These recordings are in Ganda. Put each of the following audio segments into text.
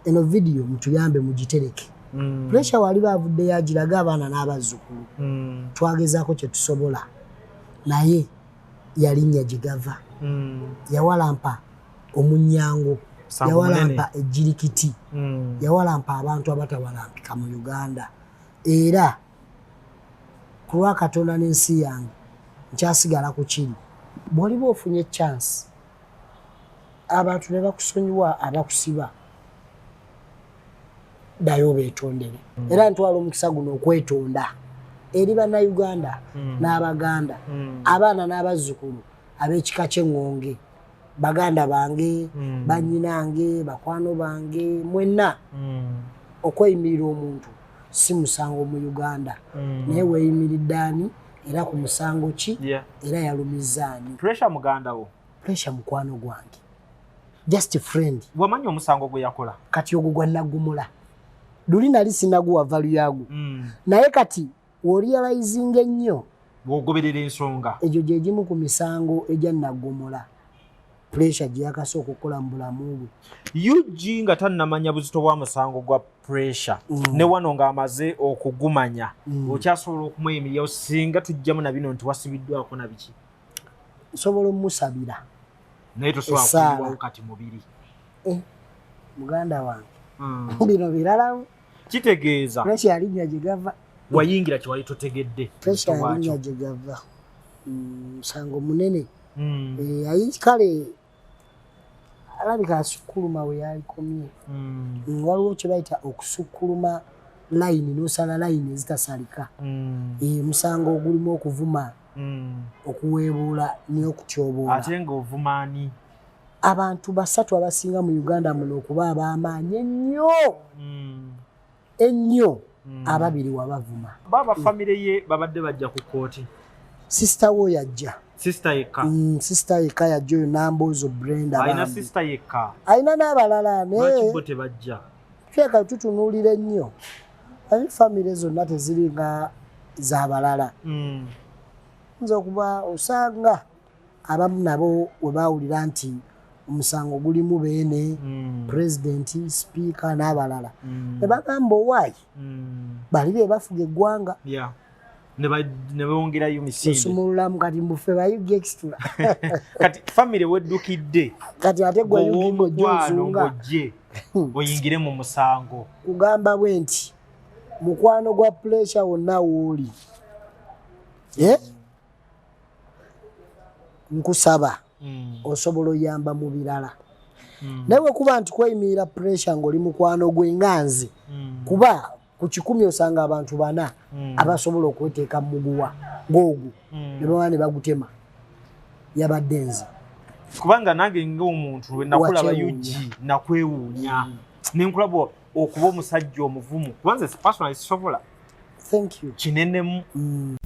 eno video mutuyambe mugitereke. Pressure wali bavudde yagiraga abaana n'abazzukulu. Twagezaako kye tusobola. Naye yalinnya gigava. Yawalampa omunyango. Yawalampa ejjirikiti. Yawalampa abantu abatawalampika mu Uganda. Era kulwa Katonda n'ensi yange nkyasigala ku kiri. Bw'oliba ofunye chance abantu ne bakusonyiwa abakusiba dayo beetondere. Era ntwala omukisa guno okwetonda eri bannayuganda n'abaganda abaana n'abazzukulu ab'ekika ky'eŋŋonge baganda bange bannyinange bakwano bange mwenna okweyimirira omuntu si musango mu Uganda naye weeyimiridde ani era ku musango ki era yalumizaani. Pressure muganda wo? Pressure mukwano gwange, just a friend. Wamanyi omusango gwe yakola? Kati ogwo gwa naggumula luli nali sinaguwa valu yagu naye kati w'orealizing ennyo bw'ogoberera ensonga egyo gye gimu ku misango egya naggumula pressure gye yakasooka okukola mu bulamu bwe. UG nga tannamanya buzito bwa musango gwa pressure ne wano ng'amaze okugumanya okyasobola okumweyimirirawo singa tujjamu na bino nti wasibiddwako na biki? Nsobola omusabira naye tosobola kuyiwawo kati mubiri muganda wange bino biralawo kitegeeza pressure yalinnya gye gava. Wayingira kiwali totegedde pressure yalinnya gye gava musango munene kale alabika asukkuluma we yalikomye. Waliwo kye bayita okusukkuluma layini n'osala layini ezitasalika. Musango ogulimu okuvuma okuweebuula n'okutyoboola. Ate ng'ovumaani abantu basatu abasinga mu Uganda muno okuba ab'amaanyi ennyo ababiri wabavuma. Baba famire ye babadde bajja ku kooti. Sister wo yajja. Sister yekka. Sister yekka yajja oyo Nambozo Brenda. Alina sister yekka. Alina n'abalala lwaki bo tebajja? Kyeka tutunuulira ennyo. Ari famire zonna teziri nga z'abalala. Nze okuba osanga abamu nabo we baawulira nti omusango gulimu beene president speaker n'abalala ne bagamba owaayi bali be bafuga eggwanga ne bongerayo misinde osumululamu kati mbufe bayuga Xtra kati famire weddukidde kati ate gwe yugimbo gy'ozunga oyingire mu musango kugamba bwe nti mukwano gwa pressure wonna wooli nkusaba osobola oyamba mu birala naye kuba nti kweyimirira pressure ng'oli mukwano gwe nganze kuba ku 10 osanga abantu 4 abasobola okweteeka mu muguwa ng'ogwo ne baba ne bagutema yabadde nze kubanga nange ng'omuntu lwe nakulaba UG nakwewuunya nenkulaba okuba omusajja omuvumu kubanze personally sisobola. Thank you. Kinenemu.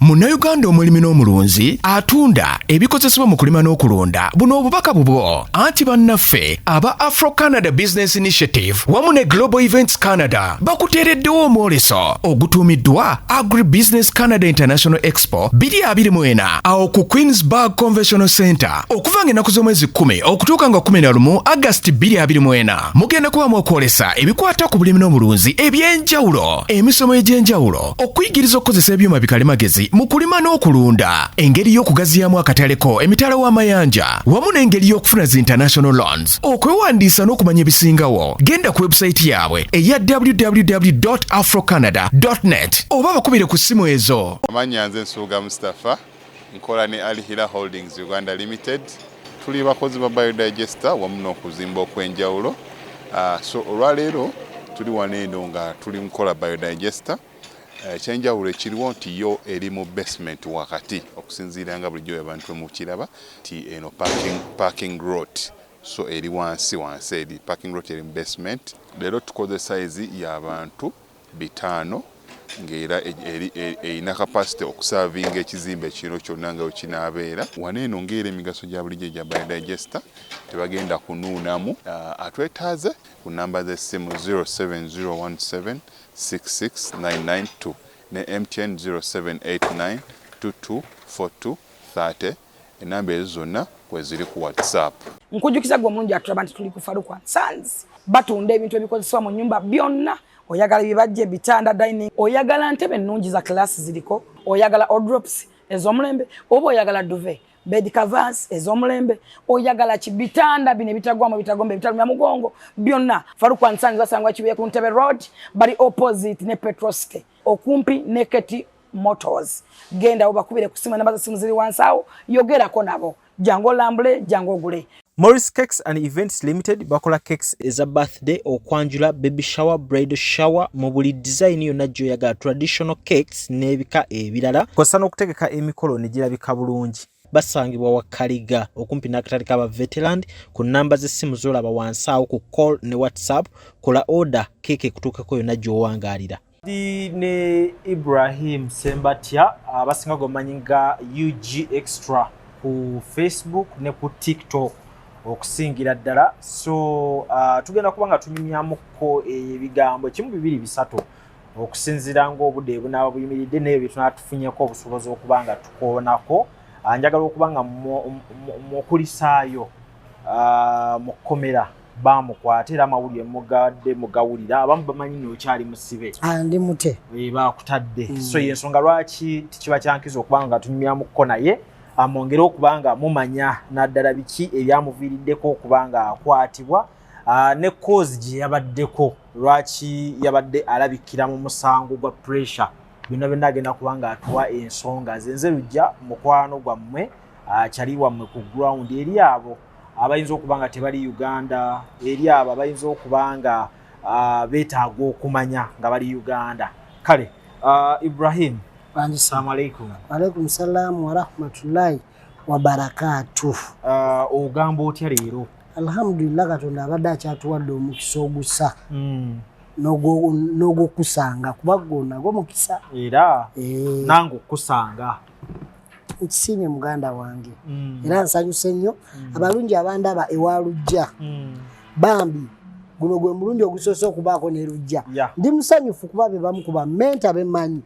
Munnayuganda omulimi n'omulunzi atunda ebikozesebwa mu kulima n'okulonda buno obubaka bubwo anti bannaffe aba Afro Canada Business Initiative wamu ne Global Events Canada bakuteereddewo omwoleso ogutuumiddwa Agri Business Canada International Expo 2024 awo ku Queensburg Conventional Center okuva ng'ennaku z'omwezi 10 okutuuka nga 11 August 2024 mugenda kubamu okwolesa ebikwata ku bulimi n'omulunzi eby'enjawulo emisomo egy'enjawulo okuyigiriza okukozesa ebyuma bikalimagezi mu kulima n'okulunda engeri y'okugaziyaamu akataleko emitala w'amayanja wamu n'engeri y'okufuna zi international loans okwewandiisa n'okumanya ebisingawo genda ku webusayiti yaabwe eya www.afrocanada.net oba bakubire ku ssimu ezo. Amanya nze Nsuuga Mustafa nkola ne Alihira Holdings Uganda Limited tuli bakozi ba biodigester wamu n'okuzimba okwenjawulo so olwaleero tuli waneeno nga tuli nkola biodigester ekyenjawulo ekiriwo nti yo eri mu basement wakati okusinziira nga bulijjo abantu mu kiraba ti eno parking lot so eri wansi eri parking lot eri mu basement leero tukozesa size y'abantu 5 ng'era erina capacity okusavinga ekizimbe kino kyonna nga wekinaabeera waneeno ng'era emigaso gya bulijjo gya biodigester tebagenda kunuunamu atwetaaze ku namba z'essimu 07017669992 ne MTN 0789224230 enamba ezo zonna kweziri ku WhatsApp. Nkujjukiza gwe mungi atulaba nti tuli ku Faruku Sons batunda ebintu ebikozesebwa mu nyumba byonna. Oyagala bibajje bitanda dining, oyagala ntebe ennungi za class ziriko, oyagala wardrobes ez'omulembe, oba oyagala duvet, bed covers ez'omulembe, oyagala bitanda bine bitagwamu bitagombe bitalumya mugongo byonna. Faruku and Sons basangwa Kibuye ku Ntebe Road bali opposite ne Petroske okumpi ne Keti Motors. Genda obakubire kusima namba za simu ziri wansawo, yogerako nabo. Jango lambule, jango gule. Morris Cakes and Events Limited bakola cakes eza birthday, okwanjula, baby shower, bridal shower, mu buli design yonna gy'oyagala, traditional cakes n'ebika ebirala. Kosa n'okutegeka emikolo ne girabika bulungi. Basangibwa wa Kaliga okumpi n'akatale k'aba veteran. Ku namba z'essimu z'olaba wansawo ku call ne WhatsApp. Kola order keke kutuukako yonna gy'owangaalira. Ne Ibrahim Sembatya abasinga gomanyi nga UG Xtra ku Facebook ne ku TikTok okusingira ddala. So tugenda kuba nga tunyumyamuko ebigambo kimu bibiri bisatu okusinzira ng'obudde bunaaba buyimiridde n'ebyo bye tunatufunyeko obusobozi okuba nga tukoonako. Njagala okuba nga mukulisaayo mu kkomera bamukwata era amawulire mugadde mugawulira. Abamu bamanyi n'okyali musibe ndi mute baakutadde. So y'ensonga lwaki tikiba kyankiza okuba nga tunyumyamuko naye amongera okuba nga mumanya naddala biki ebyamuviiriddeko okuba nga akwatibwa ne cause gye yabaddeko, lwaki yabadde alabikira mu musango gwa pressure. Byonna byonna agenda kuba nga atuwa ensonga zenze lujja mukwano gwammwe kyali wammwe ku ground eri abo abayinza okuba nga tebali Uganda, eri abo abayinza okuba nga beetaaga okumanya nga bali Uganda. Kale Ibrahim, assalamu alaikum. Alaikum salam wa rahmatullahi wa barakatuh. Ogamba otya leero? Alhamdulillah, Katonda abadde akyatuwadde omukisa ogusa n'ogwokusanga kuba gwonna gw'omukisa era nange okusanga nkisiimye muganda wange era nsanyuse nnyo. Abalungi abandaba ewa lujja bambi guno gwe mulundi ogusoose okubaako ne lujja. Ndi musanyufu kuba be bamu ku bammenta bemmanyi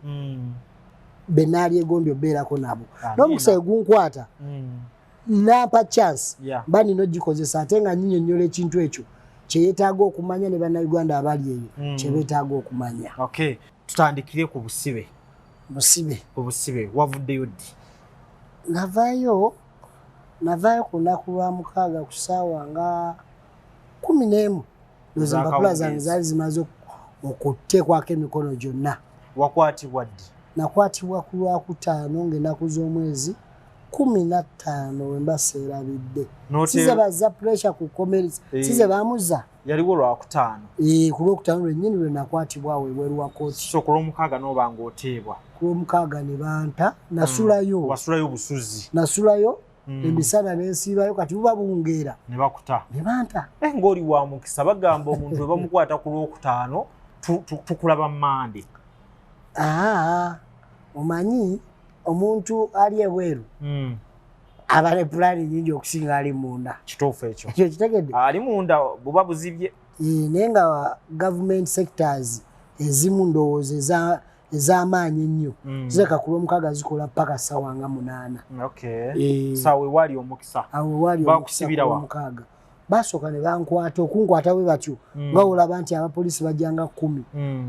benaali egombye obeerako nabo n'omukisa egunkwata nampa chance mba nina ogikozesa ate nga nyinyonnyola ekintu ekyo kyeyeetaaga okumanya ne bannayuganda abali eyo kyebeetaaga okumanya. Okay, tutandikire ku busibe. Ku busibe wavuddeyo ddi? Navaayo ku lunaku lwa 6 ku ssaawa nga 11 ndoza empapula zange zaali zimaze okuteekwako emikono gyonna. Wakwatibwa ddi? Nakwatibwa ku Lwakutaano ng'ennaku z'omwezi 15 wemba seerabidde. Size bazza pressure ku kkomerisa, size baamuza. Yaliwo Lwakutaano? Ku Lwokutaano lwennyini lwe nakwatibwawo ebweru wa kooti. So ku Lwomukaaga n'oba ng'oteebwa? Ku Lwomukaaga ne banta, nasulayo. Wasulayo busuzi? Nasulayo, emisana n'ensiibayo, kati buba bungeera. Ne bakuta? Ne banta. Ng'oli wa mukisa bagamba omuntu bwe bamukwata ku Lwokutaano tukulaba Mmande. Omanyi omuntu ali ebweru aba ne pulaani nyingi okusinga ali munda. Kituufu ekyo? Ekyo kitegedde? Ali munda buba buzibye. Naye nga government sectors ezimu ndowooza ez'amaanyi ennyo zireka ku Lwomukaaga zikola paka ssaawa nga 8. Saawe waali omukisa? Awo waali omukisa ku Lwomukaaga. Basooka ne bankwata okunkwata bwe batyo nga olaba nti abapoliisi bajjanga 10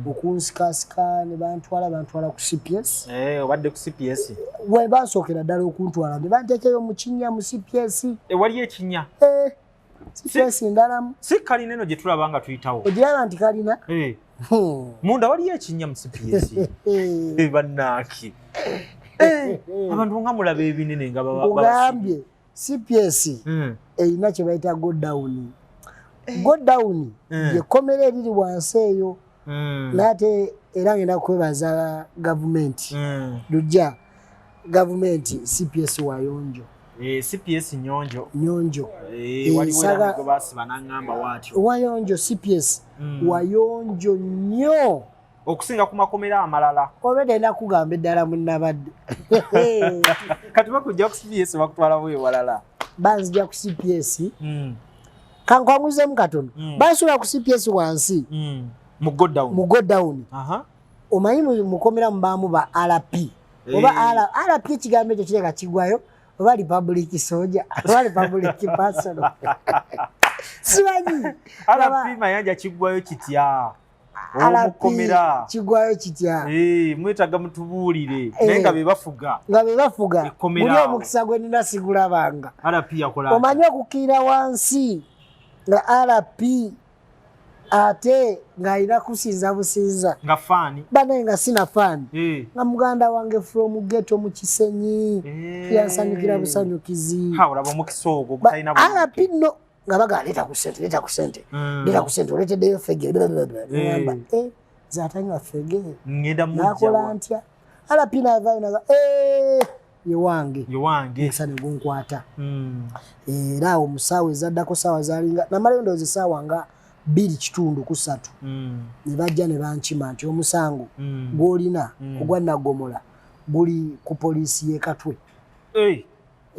okunsikasika ne bantwala ku CPS. Obadde ku CPS? We basookera ddala okuntwala ne banteekayo mu kinnya mu CPS. Wali ekinnya? CPS ndalamu. Si kalina eno gye tulaba nga tuyitawo? Ogiraba nti kalina? Munda wali ekinnya mu CPS? Bannange abantu nga mulaba ebinene nga ogambye CPS erina kye bayita go down. Go down yekomera eriri wansi eyo. Nate era ngenda kwebaza gavumenti lujja gavumenti CPS wayonjo. CPS nyonjo. Saga basi banangamba watyo. Wayonjo CPS wayonjo nnyo okusinga ku makomera amalala. Obedde nakugamba eddala munnabadde. Kati bakujja ku CPS bakutwala bwe walala. Banzija ku CPS kankwamuzeemu katono. Basula ku CPS wansi mu go down. Omanyi mukomera mubaamu ba RP oba RP ekigambo ekyo kireka kigwayo oba Republic Soldier oba Republic Personal. simanyi RP mayanja kigwayo kitya omukomera kigwayo kitya mwetaga mutubuulire naye nga be bafuga muli omukisa gwe nina sigulabanga RP yakola omanyi okukiira wansi nga RP ate ng'alina kusinza businza nga faani banaye nga sina faani nga muganda wange from ghetto mu Kisenyi yansanyukira busanyukizi olaba omukisa ogwo gutalina RP no nga baga leta ku sente oleteddeyo fege ngamba zatanywa fege ngenda nakola ntya RP navayo naga yewange esane gunkwata era omusaawe ezaddako saawa zalinga namalayo ndowooza essaawa nga 2.3 ne bajja ne bankima nti omusango gw'olina ogwa Nagomola guli ku poliisi y'Ekatwe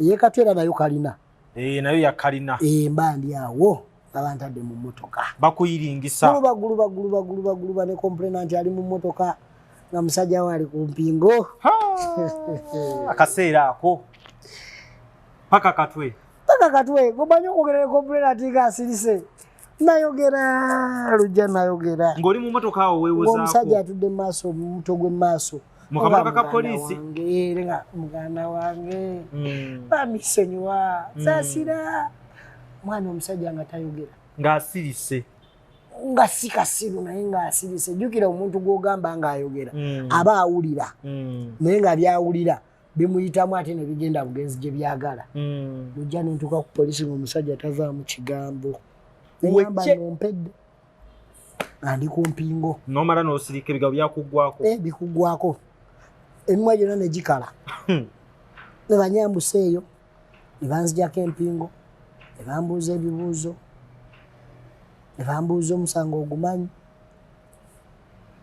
y'Ekatwe era nayo kalina nayo yakalina mba ndi awo abantadde mu mmotoka bakuyiringisa baguluba ne complainant ali mu mmotoka nga musajja we ali ku mpingo akaseera ako paka katwe gomanyi okwogerera complainant nga asirise nayogera lujja nayogera ng'oli mu mmotoka awo weewozaako omusajja atudde mu maaso omuto gwe mu maaso mu kamotoka ka poliisi nga muganda wange bamisonyiwa saasira mwana omusajja nga tayogera ng'asirise nga si kasiru naye ng'asirise jjukira omuntu gw'ogamba ng'ayogera aba awulira naye nga byawulira bimuyitamu ate ne bigenda bugenzi gye byagala lujja ne ntuuka ku poliisi ng'omusajja tavaamu kigambo neyamba nompedde nga ndi ku mpingo nomala n'osirika ebigabo byakugwako bikugwako emimwa gyonna ne gikala ne banyambusa eyo ne banzijako empingo ne bambuuza ebibuuzo ne bambuuza omusango ogumanyi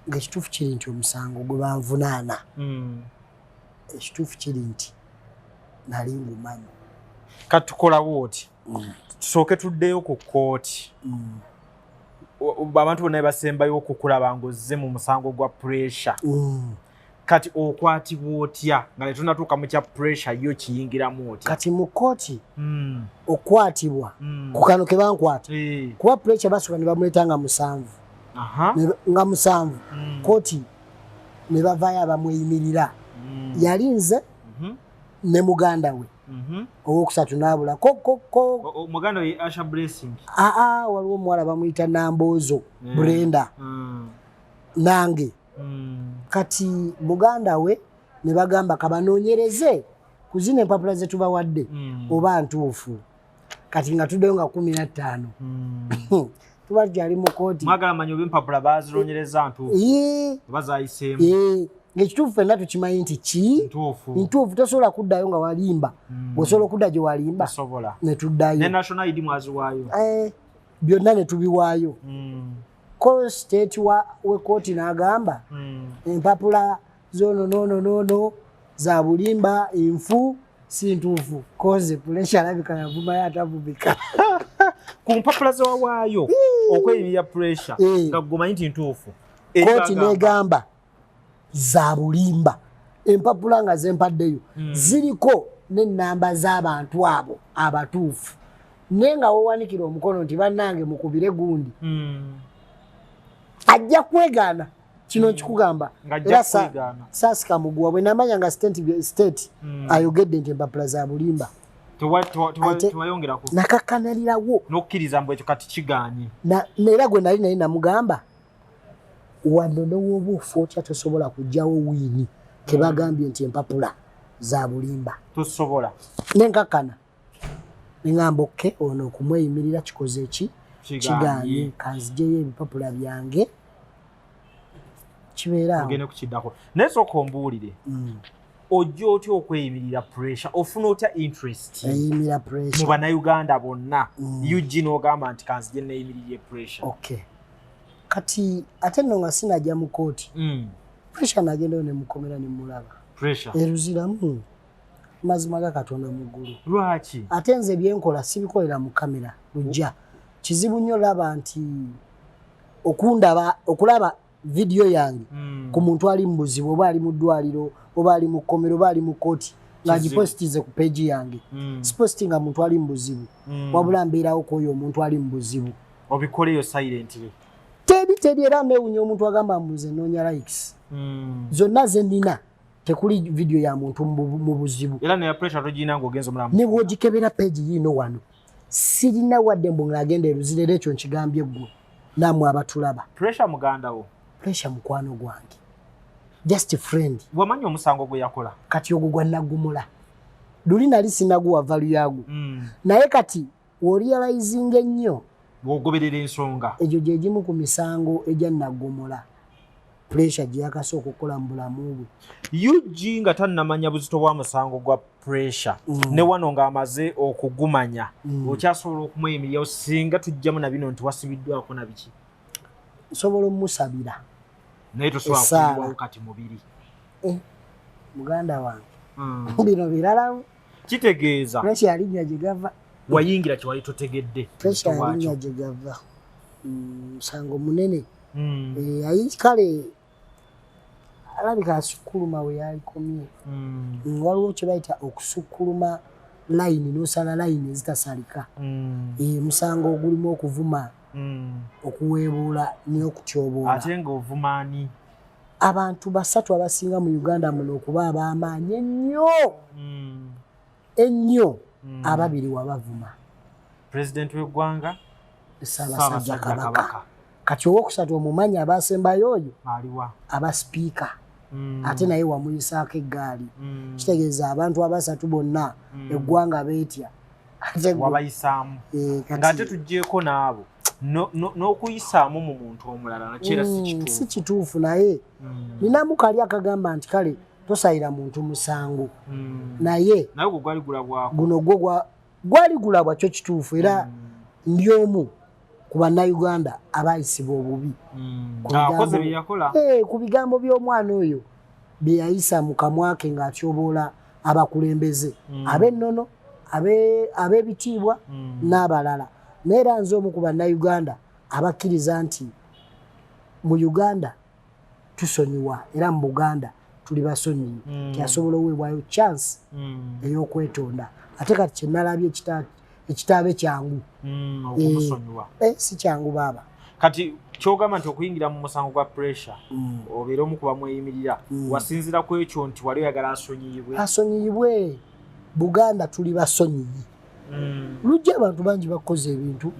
ng'ekituufu kiri nti omusango gwe banvunaana ekituufu kiri nti nali ngumanyi katukolawo oti tusooke tuddeyo ku kkooti abantu bonna basembayo okukulaba ng'ozze mu musango gwa pressure kati okwatibwa otya nga ne tunatuuka mu kya pressure yo kiyingiramu otya kati mu kkooti okwatibwa ku kano ke bankwata kuba pressure basooka ne bamuleta nga 7 nga 7 kkooti ne bavaayo abamweyimirira yali nze ne muganda we owokusatu n'abula muganda we Asha Blessing waliwo omuwala bamuyita Namboozo Brenda nange kati muganda we ne bagamba kabanoonyereze ku zino empapula ze tubawadde oba ntuufu kati nga tuddeyo nga 15 tuba tukyali mu kkooti mwagala manyi oba empapula baazinoonyereza ntuufu oba zaayiseemu ng'ekituufu fenna tukimanyi nti ntuufu tosobola kuddayo nga walimba bw'osobola okudda gye walimba ne tuddayo ne national ID mwaziwaayo byonna ne tubiwaayo ko state w'ekkooti n'agamba empapula z'ono za bulimba enfu si ntuufu koze puresha alabika yavumayo atavumika ku mpapula zewawaayo okweyimirira pressure nga gomanyi nti ntuufu kkooti n'egamba za bulimba empapula nga zempaddeyo ziriko n'ennamba z'abantu abo abatuufu naye nga wowanikira omukono nti bannange mukubire gundi ajja kwegaana kino nkikugamba era saasika muguwa bwe namanya nga state ayogedde nti empapula za bulimba nakakkanalirawo n'okkiriza mbu ekyo kati kigaanye era gwe nali naye namugamba wano newoobuufu otya tosobola kugjawo wiini kebagambye nti empapula za bulimba tosobola nenkakkana neŋŋamba okke ono okumweyimirira kikoze eki kigaanye kanzijeyo ebipapula byange kibeera ogende kukiddako naye sooka ombuulire ojja otya okweyimirira pressure ofuna otya interest eyimira pressure mu bannayuganda bonna UG n'ogamba nti kanzije neeyimirire pressure okay kati ate nno nga sinajja mu kkooti pressure nagendayo ne mukomera ne mulaba eruziramu mazima ga Katonda mu ggulu lwaki ate nze byenkola sibikolera mu kamera lujja kizibu nnyo laba nti okulaba vidiyo yange ku muntu ali mu buzibu oba ali mu ddwaliro oba ali mu kkomero oba ali mu kkooti ngagipostize ku page yange sipostinga muntu ali mbuzibu wabula mbeerawo koyo omuntu ali mbuzibu obikoleyo silently tedi era mewunya omuntu agamba mbuze noonya likes zonna ze nina tekuli video ya muntu mu buzibu era ne pressure togina ng'ogenza omulamu ne bwogikebera page yino wano sirina wadde mbu ng'agenda eruzirera ekyo nkigambye ggwe namwe abatulaba pressure muganda wo pressure mukwano gwange just a friend wamanya omusango gwe yakola kati ogwo gwa nagumula luli nali sinaguwa value yagu naye kati worealizing ennyo bw'ogoberera ensonga egyo gye gimu ku misango egya nagumula pressure gye yakasa okukola mu bulamu bwe UG nga tannamanya buzito bwa musango gwa pressure ne wano ng'amaze okugumanya okyasobola okumweyimirirawo singa tujjamu na bino nti wasibiddwako na biki nsobola omusabira naye tosobola kuyiwawo kati mubiri muganda wange bino biralawo kitegeeza pressure yalinya gye gava wayingira kiwali totegedde pressure yalinya gye gava musango munene ayi kale alabika asukkuluma we yalikomye waliwo kye bayita okusukkuluma layini n'osala layini ezitasalika musango ogulimu okuvuma okuweebuula n'okutyoboola ate ng'ovumaani abantu basatu abasinga mu Uganda muno okuba ab'amaanyi ennyo ababiri wabavuma pulezidenti w'eggwanga Ssaabasajja Kabaka kati owokusatu omumanyi abasembayo oyo aliwa abasipiika ate naye wamuyisaako eggaali kitegeeza abantu abasatu bonna eggwanga beetya wabayisaamu ng'ate tuggyeko n'abo n'okuyisaamu mu muntu omulala nakyera si kituufu naye ninamu kali akagamba nti kale tosayira muntu musango naye guno gwo gwaligulabwa kyo kituufu era ndi omu ku bannayuganda abayisibwa obubi ku bigambo by'omwana oyo bye yayisa mu kamwa ke ng'atyoboola abakulembeze ab'ennono ab'ebitiibwa n'abalala naye era nze omu ku bannayuganda abakkiriza nti mu Uganda tusonyiwa era mu Buganda tuli basonyiyi kyasobola oweebwayo chance ey'okwetonda ate kati kyenalabye ekitaabe kyangu okumusonyiwa si kyangu baaba kati kyogamba nti okuyingira mu musango gwa pressure obeera omu ku bamweyimirira wasinzira ku ekyo nti wali oyagala asonyiyibwe Buganda tuli basonyiyi lujja abantu bangi bakoze ebintu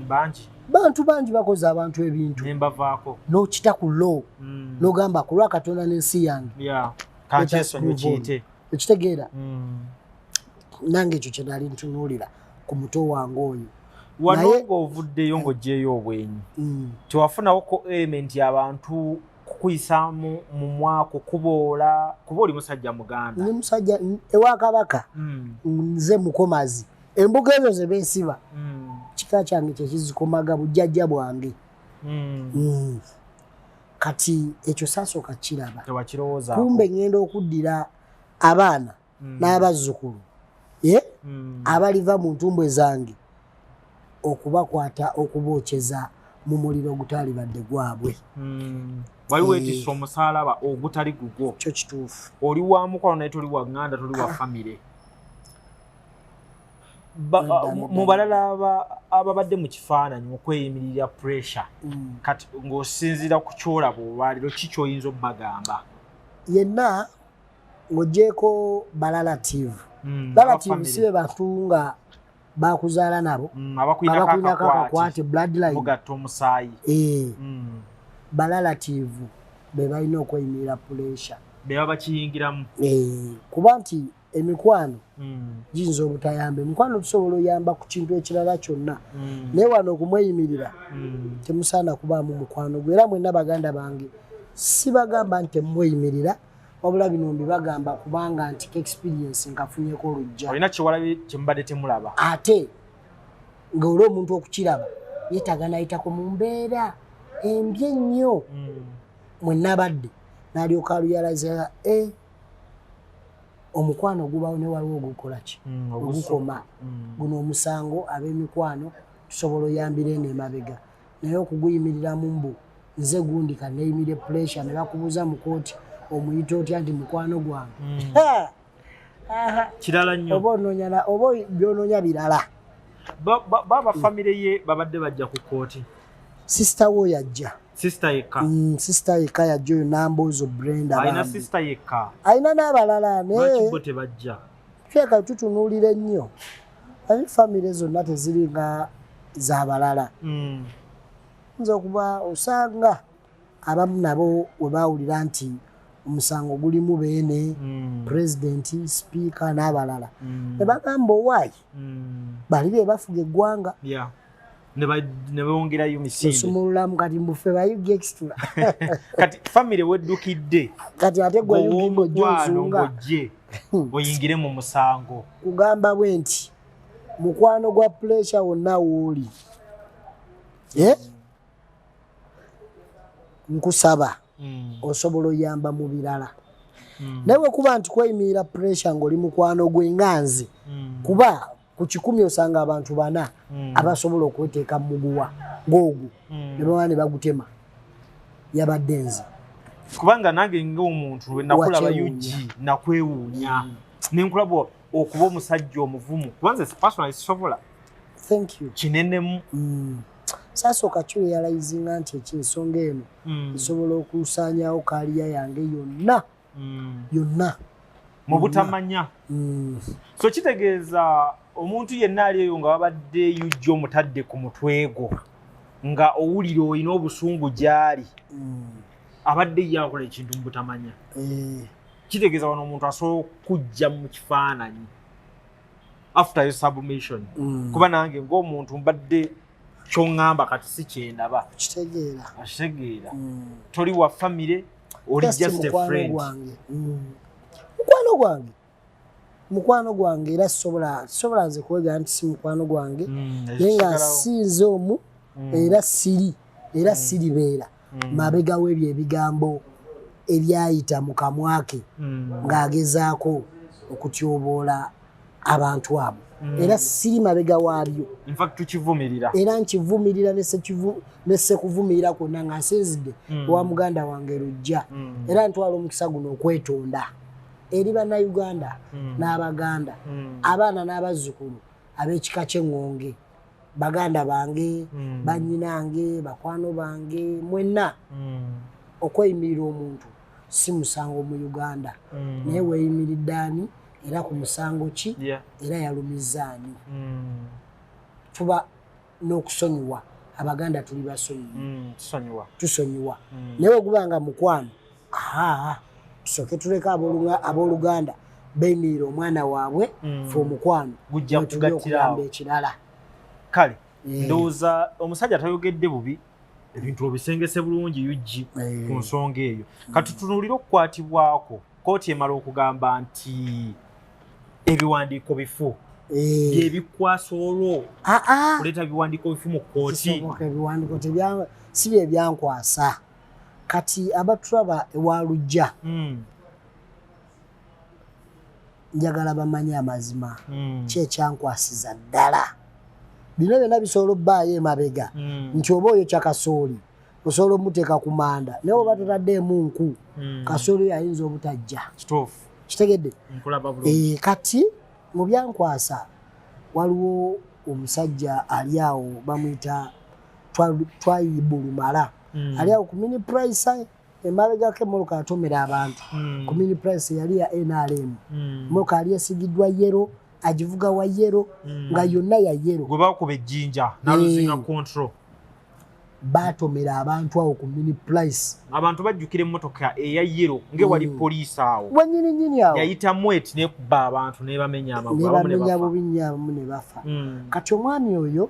bantu bangi bakoze abantu ebintu nembavaako n'okita ku law n'ogamba ku lwa Katonda n'ensi yange kakyesonyiwa kiyite ekitegeera nange ekyo kye nali ntunuulira ku muto wange oyo wano ng'ovuddeyo ng'oggyeyo obwenyi tewafunawoko element y'abantu kukuyisaamu mu mwaka okuboola kuba oli musajja muganda ni musajja ewa Kabaka nze mukomazi embuga ezo ze beesiba kika kyange kyekizikomaga bujjajja bwange kati ekyo saasooka kiraba kumbe ngenda okuddira abaana n'abazzukulu abaliva mu ntumbwe zange okubakwata okubookeza mu muliro ogutali badde gwabwe wali weetisse omusaalaba ogutali gugwo kyo kituufu oli wa mukwano naye toli wa nganda toli wa famire mu balala ababadde mu kifaananyi okweyimirira pressure kati ng'osinziira ku kyolaba olwaliro ki ky'oyinza obbagamba yenna ng'oggyeko balalative balalative si be bantu nga bakuzaala nabo abakulinako akakwate bloodline mugatta omusaayi balalative be balina okweyimirira pressure be baba bakiyingiramu kuba nti emikwano giyinza obutayamba emikwano tusobola oyamba ku kintu ekirala kyonna naye wano okumweyimirira temusaana kubaamu mukwano gwe era mwenna baganda bange si bagamba nti temweyimirira wabula bino mbibagamba kubanga nti experience nkafunyeko olujja olina kyewalabye kyemubadde temulaba ate ng'oli omuntu okukiraba yeetaga nayitako mu mbeera embi ennyo mwenna badde n'alyoka aluyalaza omukwano gubawo ne waliwo ogukola ki ogukoma guno omusango ab'emikwano tusobola oyambira eno emabega naye okuguyimiriramu mbu nze gundi kaneeyimire pressure ne bakubuuza mu kooti omuyita otya nti mukwano gwange kirala nnyo oba byononya birala baba family ye babadde bajja ku kooti sister wo yajja sister yekka sister yekka yajja oyo Nambozo Brenda ayina sister yekka ayina n'abalala lwaki bo tebajja kyeka tutunuulira ennyo ani family zonna teziringa z'abalala nza okuba osanga abamu nabo we baawulira nti omusango gulimu beene president speaker n'abalala ne bagamba owaayi bali be bafuga eggwanga ne bongerayo misinde osumululamu kati mbufe bayuga extra kati family weddukidde kati ate gwe yugimbo gyozunga oyingire mu musango kugamba bwe nti mukwano gwa pressure wonna wooli nkusaba osobola oyamba mu birala naye kuba nti kweyimirira pressure ng'oli mukwano gwe nganzi kuba ku 100 osanga abantu 4 abasobola okweteeka mu muguwa ng'ogwo ne baba ne bagutema yabadde nze kubanga nange ng'omuntu lwe nakulaba yugi nakwewuunya nenkulaba okuba omusajja omuvumu kubanze personally sisobola thank you kinenemu sasooka kyeyalayizinga nti ekyensonga eno esobola okusaanyawo kaaliya yange yonna mu butamanya so kitegeeza omuntu yenna ali eyo nga wabadde yujja omutadde ku mutwe gwo nga owulira olina obusungu gy'ali abadde yakola ekintu mu butamanya kitegeeza wano omuntu asobola okujja mu kifaananyi after your submission kuba nange ng'omuntu mbadde kyongamba kati si kyendaba akitegeera toli wa family oli just a friend mukwano gwange era sobola nze kwegera nti si mukwano gwange naye nga sinze omu era siribeera mabega w'ebyo ebigambo ebyayita mu kamwake ng'agezaako okutyoboola abantu abo era siri mabega waabyo era nkivumirira nesekuvumirira kwonna nga nsinzidde owa muganda wange Lujja era ntwala omukisa guno okwetonda eri bannayuganda n'abaganda abaana n'abazzukulu ab'ekika ky'eŋŋonge baganda bange bannyinange bakwano bange mwenna okweyimirira omuntu si musango mu Uganda naye weeyimiridde ani era ku musango ki era yalumizaani tuba n'okusonyiwa abaganda tuli basonyiwa tusonyiwa naye ogubanga mukwano tusooke tuleka abooluganda beeyimirira omwana waabwe fe omukwano gujja kugattirawo ekirala kale ndowooza omusajja tayogedde bubi ebintu obisengese bulungi yujji ku nsonga eyo kati tutunuulire okukwatibwako kooti emala okugamba nti ebiwandiiko bifu byebikwasa olwo kuleeta biwandiiko bifu mu kooti ebiwandiiko si bye byankwasa kati abatulaba ewa Lujja njagala bamanye amazima kyekyankwasiza ddala bino byonna bisobola obbaayo emabega nti oba oyo kyakasooli osobola omuteeka ku manda naye oba totaddeemu nku kasooli ayinza obutajja kitegedde kati mu byankwasa waliwo omusajja ali awo bamuyita Twayibulumala ali awo ku mini price emabegako emmoloka yatomera abantu ku mini price yali ya NRM emmoloka yali esigiddwa yero agivuga wa yero nga yonna ya yero gwe bakuba ejjinja naluzinga control batomera abantu awo ku mini price abantu bajjukira emmotoka eya yero nge wali poliisi awo wanyininyini awo yayita mweti nekuba abantu nebamenya amagulu abamu ne bafa kati omwami oyo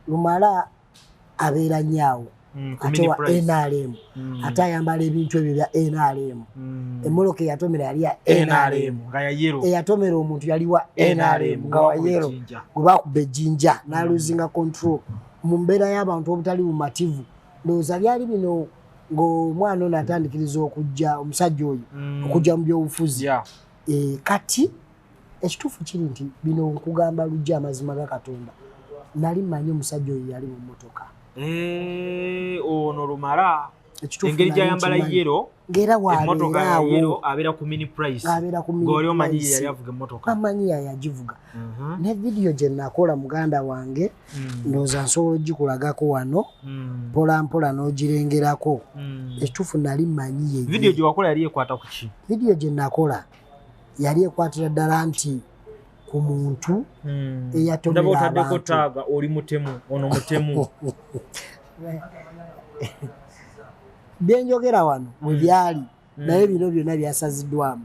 Lumala abeera nnyo ate wa NRM ate ayambala ebintu ebyo bya NRM emmoloka eyatomera yali ya NRM eyatomera omuntu yali wa NRM nga wa yero gwe bakuba ejjinja n'aluzinga control mu mbeera y'abantu obutali bumativu ndowooza byali bino ng'omwana ono atandikiriza okujja omusajja oyo okujja mu byobufuzi kati ekituufu kiri nti bino nkugamba Lujja amazima ga Katonda nali mmanyi omusajja oyo yali mu mmotoka ono Lumala engeri gyayambala yero ngera emotoka ya yero abera ku mini price goli omanyi yali avuga emotoka amanyi yagivuga ne video gye nakola muganda wange ndoza nsobola gikulagako wano mpola mpola n'ogirengerako ekituufu nali manyi ye video gye wakola yali ekwata ku ki video gye nakola yali ekwatira ddala nti ku muntu eyatomera abantu taaga oli mutemu ono mutemu byenjogera wano we byali naye bino byonna byasaziddwamu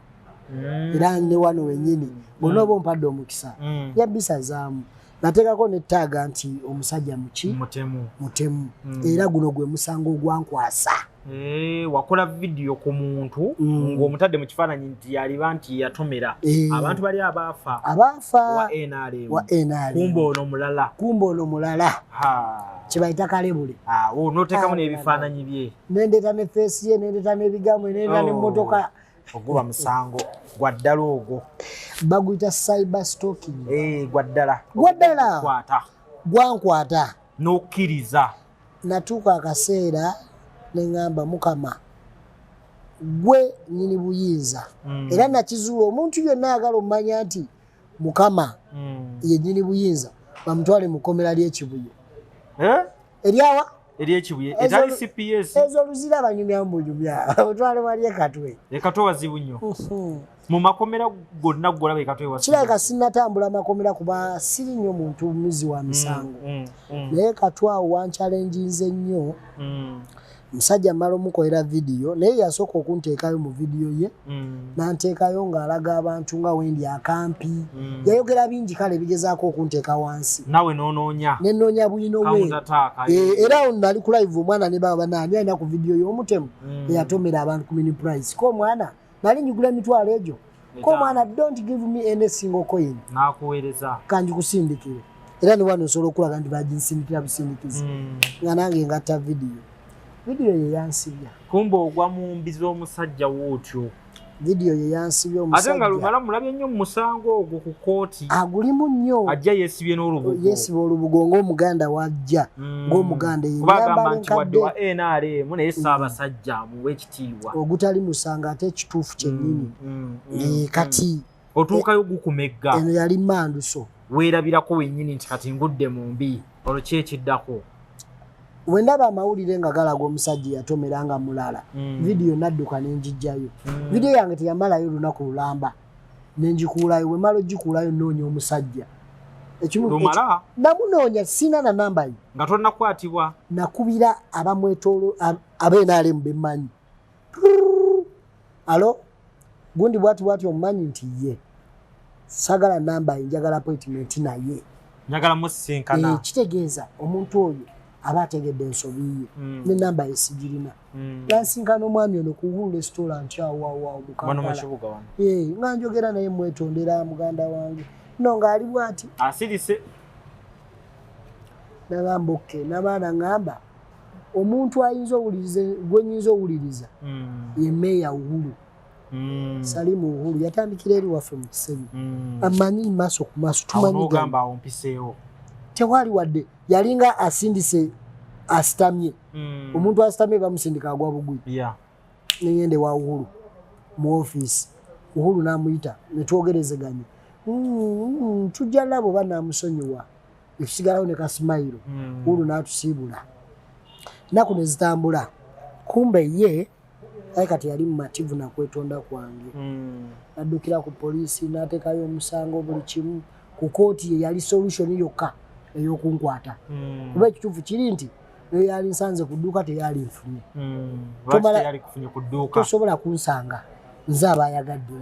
era ne wano wenyini bonna oba ompadde omukisa yabisazaamu nateekako nettaaga nti omusajja mutemu era guno gwe musango ogwankwasa wakola video ku muntu ng'omutadde mu kifaananyi nti yaliba nti yatomera abantu bali abaafa wa NRM kumba ono mulala kibayita kalebule n'oteekamu n'ebifaananyi bye nendeeta ne feesi ye nendeeta n'ebigambo nendeeta n'emmotoka oguba musango gwa ddala ogwo baguyita cyber stalking gwa ddala gwankwata n'okkiriza natuuka akaseera neŋŋamba mukama gwe nyini buyinza era nakizuula omuntu yonna ayagala omumanya nti mukama ye nyini buyinza bamutwale mu kkomera ly'ekibuye eryawa ery'ekibuye etali CPS ezo luzira banyumya mbunyumya otwale wali ekatwe wazibu nnyo mu makomera gonna golaba ekatwe wazibu kirabika sinnatambula makomera kuba siri nnyo muntu muzi wa misango naye katwawo wankyalenjinze nnyo musajja mmala omukolera vidiyo naye yasooka okunteekayo mu vidiyo ye nanteekayo ng'alaga abantu nga wendi akampi yayogera bingi kale bigezaako okunteeka wansi nawe n'onoonya nenoonya bwino we era awo nali ku live omwana ne baba naani alina ku vidiyo y'omutemu eyatomera abantu ku mini price ko omwana nali njigula emitwalo egyo ko omwana don't give me any single coin n'akuweereza kanjikusindikire era ne wano osobola okulaga nti baginsindikira busindikizi nga nange ngatta vidiyo video ye yansibya kumba ogwa mu mbi z'omusajja wootyo video ye yansibya omusajja ate nga lumala mulabye nnyo mu musango ogwo ku kooti agulimu nnyo ajja yeesibye n'olubugo yeesiba olubugo ng'omuganda wajja ng'omuganda yeyambala enkadde wa NRM naye Ssaabasajja amuwa ekitiibwa ogutali musanga ate ekituufu kyennyini kati otuukayo gukumegga eno yali manduso weerabirako wennyini nti kati ngudde mu mbi olwo ki ekiddako wendaba amawulire nga galaga omusajja yatomera nga mulala vidiyo nadduka nenjijjayo vidiyo yange teyamalayo olunaku lulamba nenjikuulayo wemala ogikuulayo noonya omusajja namunoonya sina na namba ye nga tonnakwatibwa nakubira abamwetoolo ab'NRM bemmanyi alo gundi bwati omumanyi nti ye sagala namba ye njagala appointment naye njagala musisinkana kitegeeza omuntu oyo aba ategedde ensobi ye n'enamba ye sigirina yansinkana omwami ono ku Uhuru restaurant awo mu Kampala nga njogera naye mwetondera muganda wange no ng'ali bw'ati asirise nagamba oke nabaana ngamba omuntu ayinza owuliriza gwe nyinza owuliriza ye Meeya Uhuru Salimu Uhuru yatandikira eri waffe mu Kisebi amanyi maaso ku maaso tumanyi gamba awo mpiseewo tewali wadde yalinga asindise asitamye omuntu asitamye bamusindika agwa bugwi nengende wa Uhuru mu office Uhuru namuyita netwogerezeganye tujja labo banamusonyiwa ekisigalawo ne kasimayiro Uhuru n'atusiibula naku ne zitambula kumbe ye ayi kati yali mumativu nakwetonda kwange naddukira ku poliisi n'ateekayo omusango buli kimu ku kooti ye yali solution yokka ey'okunkwata kuba ekituufu kiri nti eyo yali nsanze ku dduuka teyali nfunye tosobola kunsanga nze abayagadde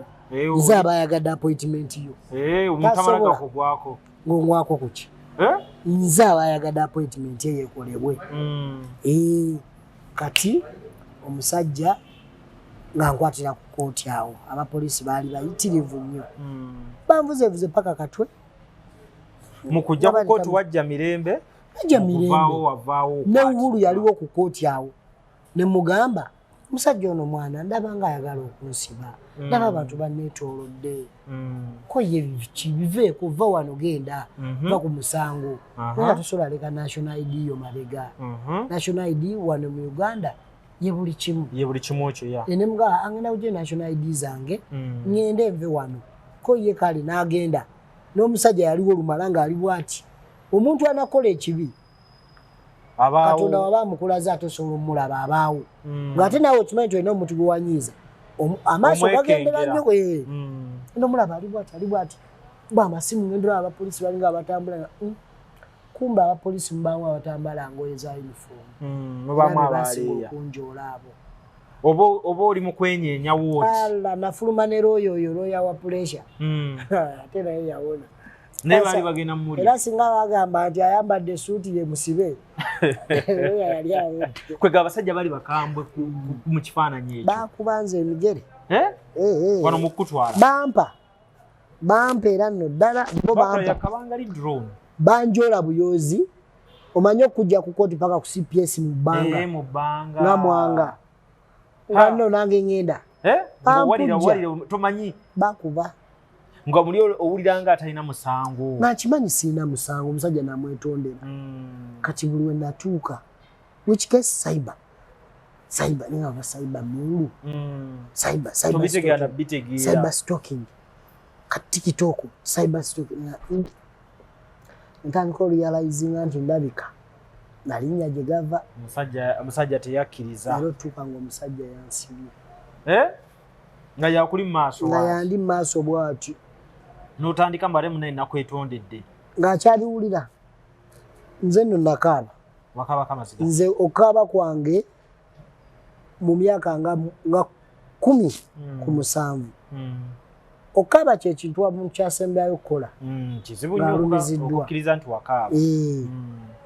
nze abayagadde appointment yo ng'ongwako kuki nze abayagadde appointment eyo ekolebwe kati omusajja nga nkwatira ku kooti awo abapoliisi baali bayitirivu nnyo banvuzevuze paka katwe mukujja ku kooti wajja mirembe ne Uhuru yaliwo ku kooti awo ne mugamba omusajja ono mwana ndaba nga ayagala okunsiba ndaba abantu banneetoolodde ko ye biveeko va wano genda va ku musango nga tosobola leka national ID yo mabega national ID wano mu Uganda ye buli kimu ekyo ya ene mga angenda kujja national ID zange ngende enve wano ko ye kale n'agenda n'omusajja yaliwo olumala ng'ali bw'ati omuntu anakola ekibi Katonda waba mukulaza atosobola omulaba abaawo ng'ate nawe okimanyi nti olina omuntu gwe wanyiiza amaaso gagendera nnyo n'omulaba ali bw'ati bw'amasimu ngendera abapoliisi balinga abatambula kumba abapoliisi mubamu abatambala ngoye za uniform mubamu abaleeya okunjoola abo oba oli mu kwenyeenya wooti ala nafuluma ne looya wa pressure ate naye yawona naye baali bagenda muli era singa bagamba nti ayambadde suuti ye musibe looya yali awedde kwega abasajja bali bakambwe mu kifaananyi ekyo bakubanza emigere wano mu kutwala bampa era nno ddala bo bampa drone banjola buyozi omanye okujja ku kooti paka ku CPS mu bbanga nga mwanga wano nange ngenda tomanyi bakuba nga muli owulira nga atalina musango nakimanyi sirina musango omusajja namwetondera kati buli we natuuka which case cyber ningava cyber mungu cyber stalking kati kitoko cyber stalking ntandika realizing nti ndabika nalinnya gye gava omusajja teyakkiriza ero tuuka ng'omusajja yansibye nga yakuli mu maaso nga yandi mu maaso bw'ati n'otandika mbale munaye nakwetondedde ng'akyaliwulira nze nno nakaaba nze okaaba kwange mu myaka nga 17 okaaba kyekintu wamu kyasembyayo okukola kizibu nnyo okukkiriza nti wakaaba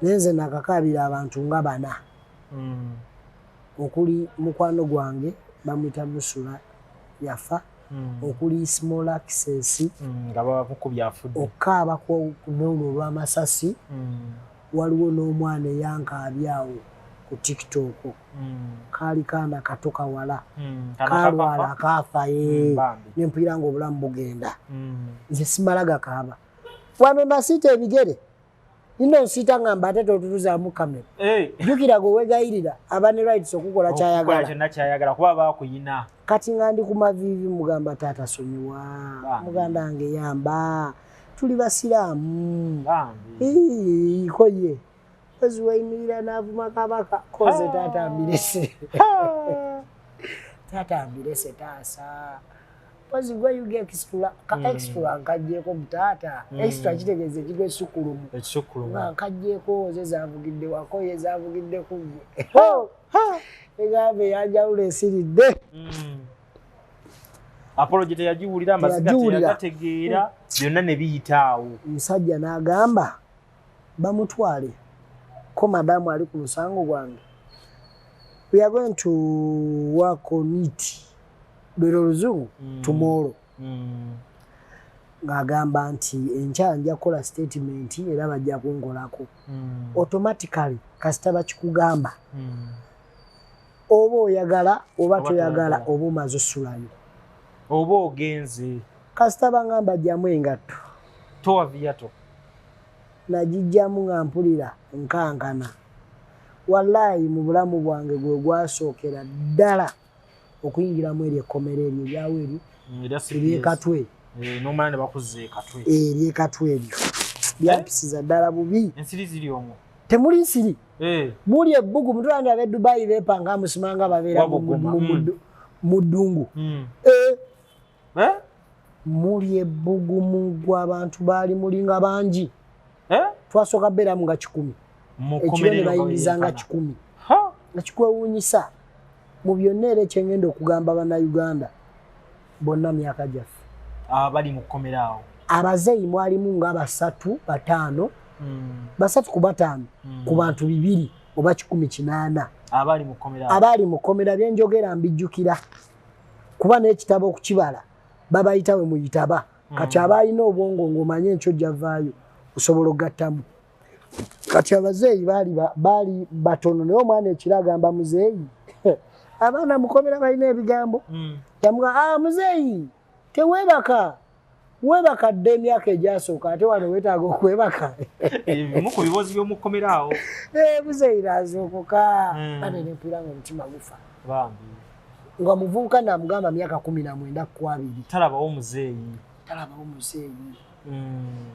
naye nze nakakaabira abantu nga 4 okuli mukwano gwange bamwita Musula yafa okuli small access nga babakubya afudde okaaba ku n'olwo olw'amasasi waliwo n'omwana eyankaabyawo ku TikTok kaali kaana kato kawala kalwala akaafa nempulira ng'obulamu bugenda nze simala gakaaba wano nasiita ebigere nino nsiita ngamba ate totutuzaamu kamera jjukira gwe wegayirira aba ne rights okukola kyayagala kuba baakuyina kati nga ndi ku maviivi mugamba taata sonyiwa muganda wange yamba tuli basiraamu koye ozi wayimirira n'avuma kabaka koze taata ambirese taasa pozi gwe yuga extra nkajjeeko mutaata extra kitegeeza ekigo ekisukulumu nga nkajjeeko ze zavugidde wako ye zavugidde kugye egambe yanjawulo esiridde apology teyagiwulira amaziga teyagategeera byonna ne biyitaawo omusajja n'agamba bamutwale ko madamu ali ku musango gwange we are going to work on it lwero oluzungu tomorrow ng'agamba nti enkya nja kukola statement era bajja kunkolako automatically kasita bakikugamba oba oyagala oba toyagala oba omaze osulayo oba ogenze kasita bangamba jjamu engatto towaviyato nagijjamu nga mpulira nkankana wallahi mu bulamu bwange gwe gwasookera ddala okuyingiramu eri ekkomera eryo eryawo eri eryekatwe nomala ne bakuzza ekatwe eryekatwe eryo lyampisiza ddala bubi ensiri ziri omwo temuli nsiri muli ebbugu mutulandi ab'e Dubai beepanga musimanga babeera mu ddungu muli ebbugu mugwa abantu baali mulinga bangi twasooka beeramu nga 100 ekiro ne bayingiza nga 100 nga kikwewuunyisa mu byonna era ekyengenda okugamba bannayuganda bonna myaka gyaffe abali mu kkomera awo abazeeyi mwalimu nga 3 5 3 ku 5 ku bantu 200 oba 18 abali mu kkomera byenjogera mbijjukira kuba n'ekitabo okukibala babayita we muyitaba kati abalina obwongo ng'omanye enkyo gyavaayo osobola okugattamu kati abazeeyi baali batono naye omwana ekiro agamba muzeeyi abaana mukomera balina ebigambo yamuga muzeeyi teweebaka webaka dde emyaka egyasooka ate wano weetaaga okwebaka ebimu ku bibuuzo by'omukomera awo buzeira azookoka ate nempulira nga omutima gufa nga muvubuka namugamba myaka 19 ku 2 talabawo muzeeyi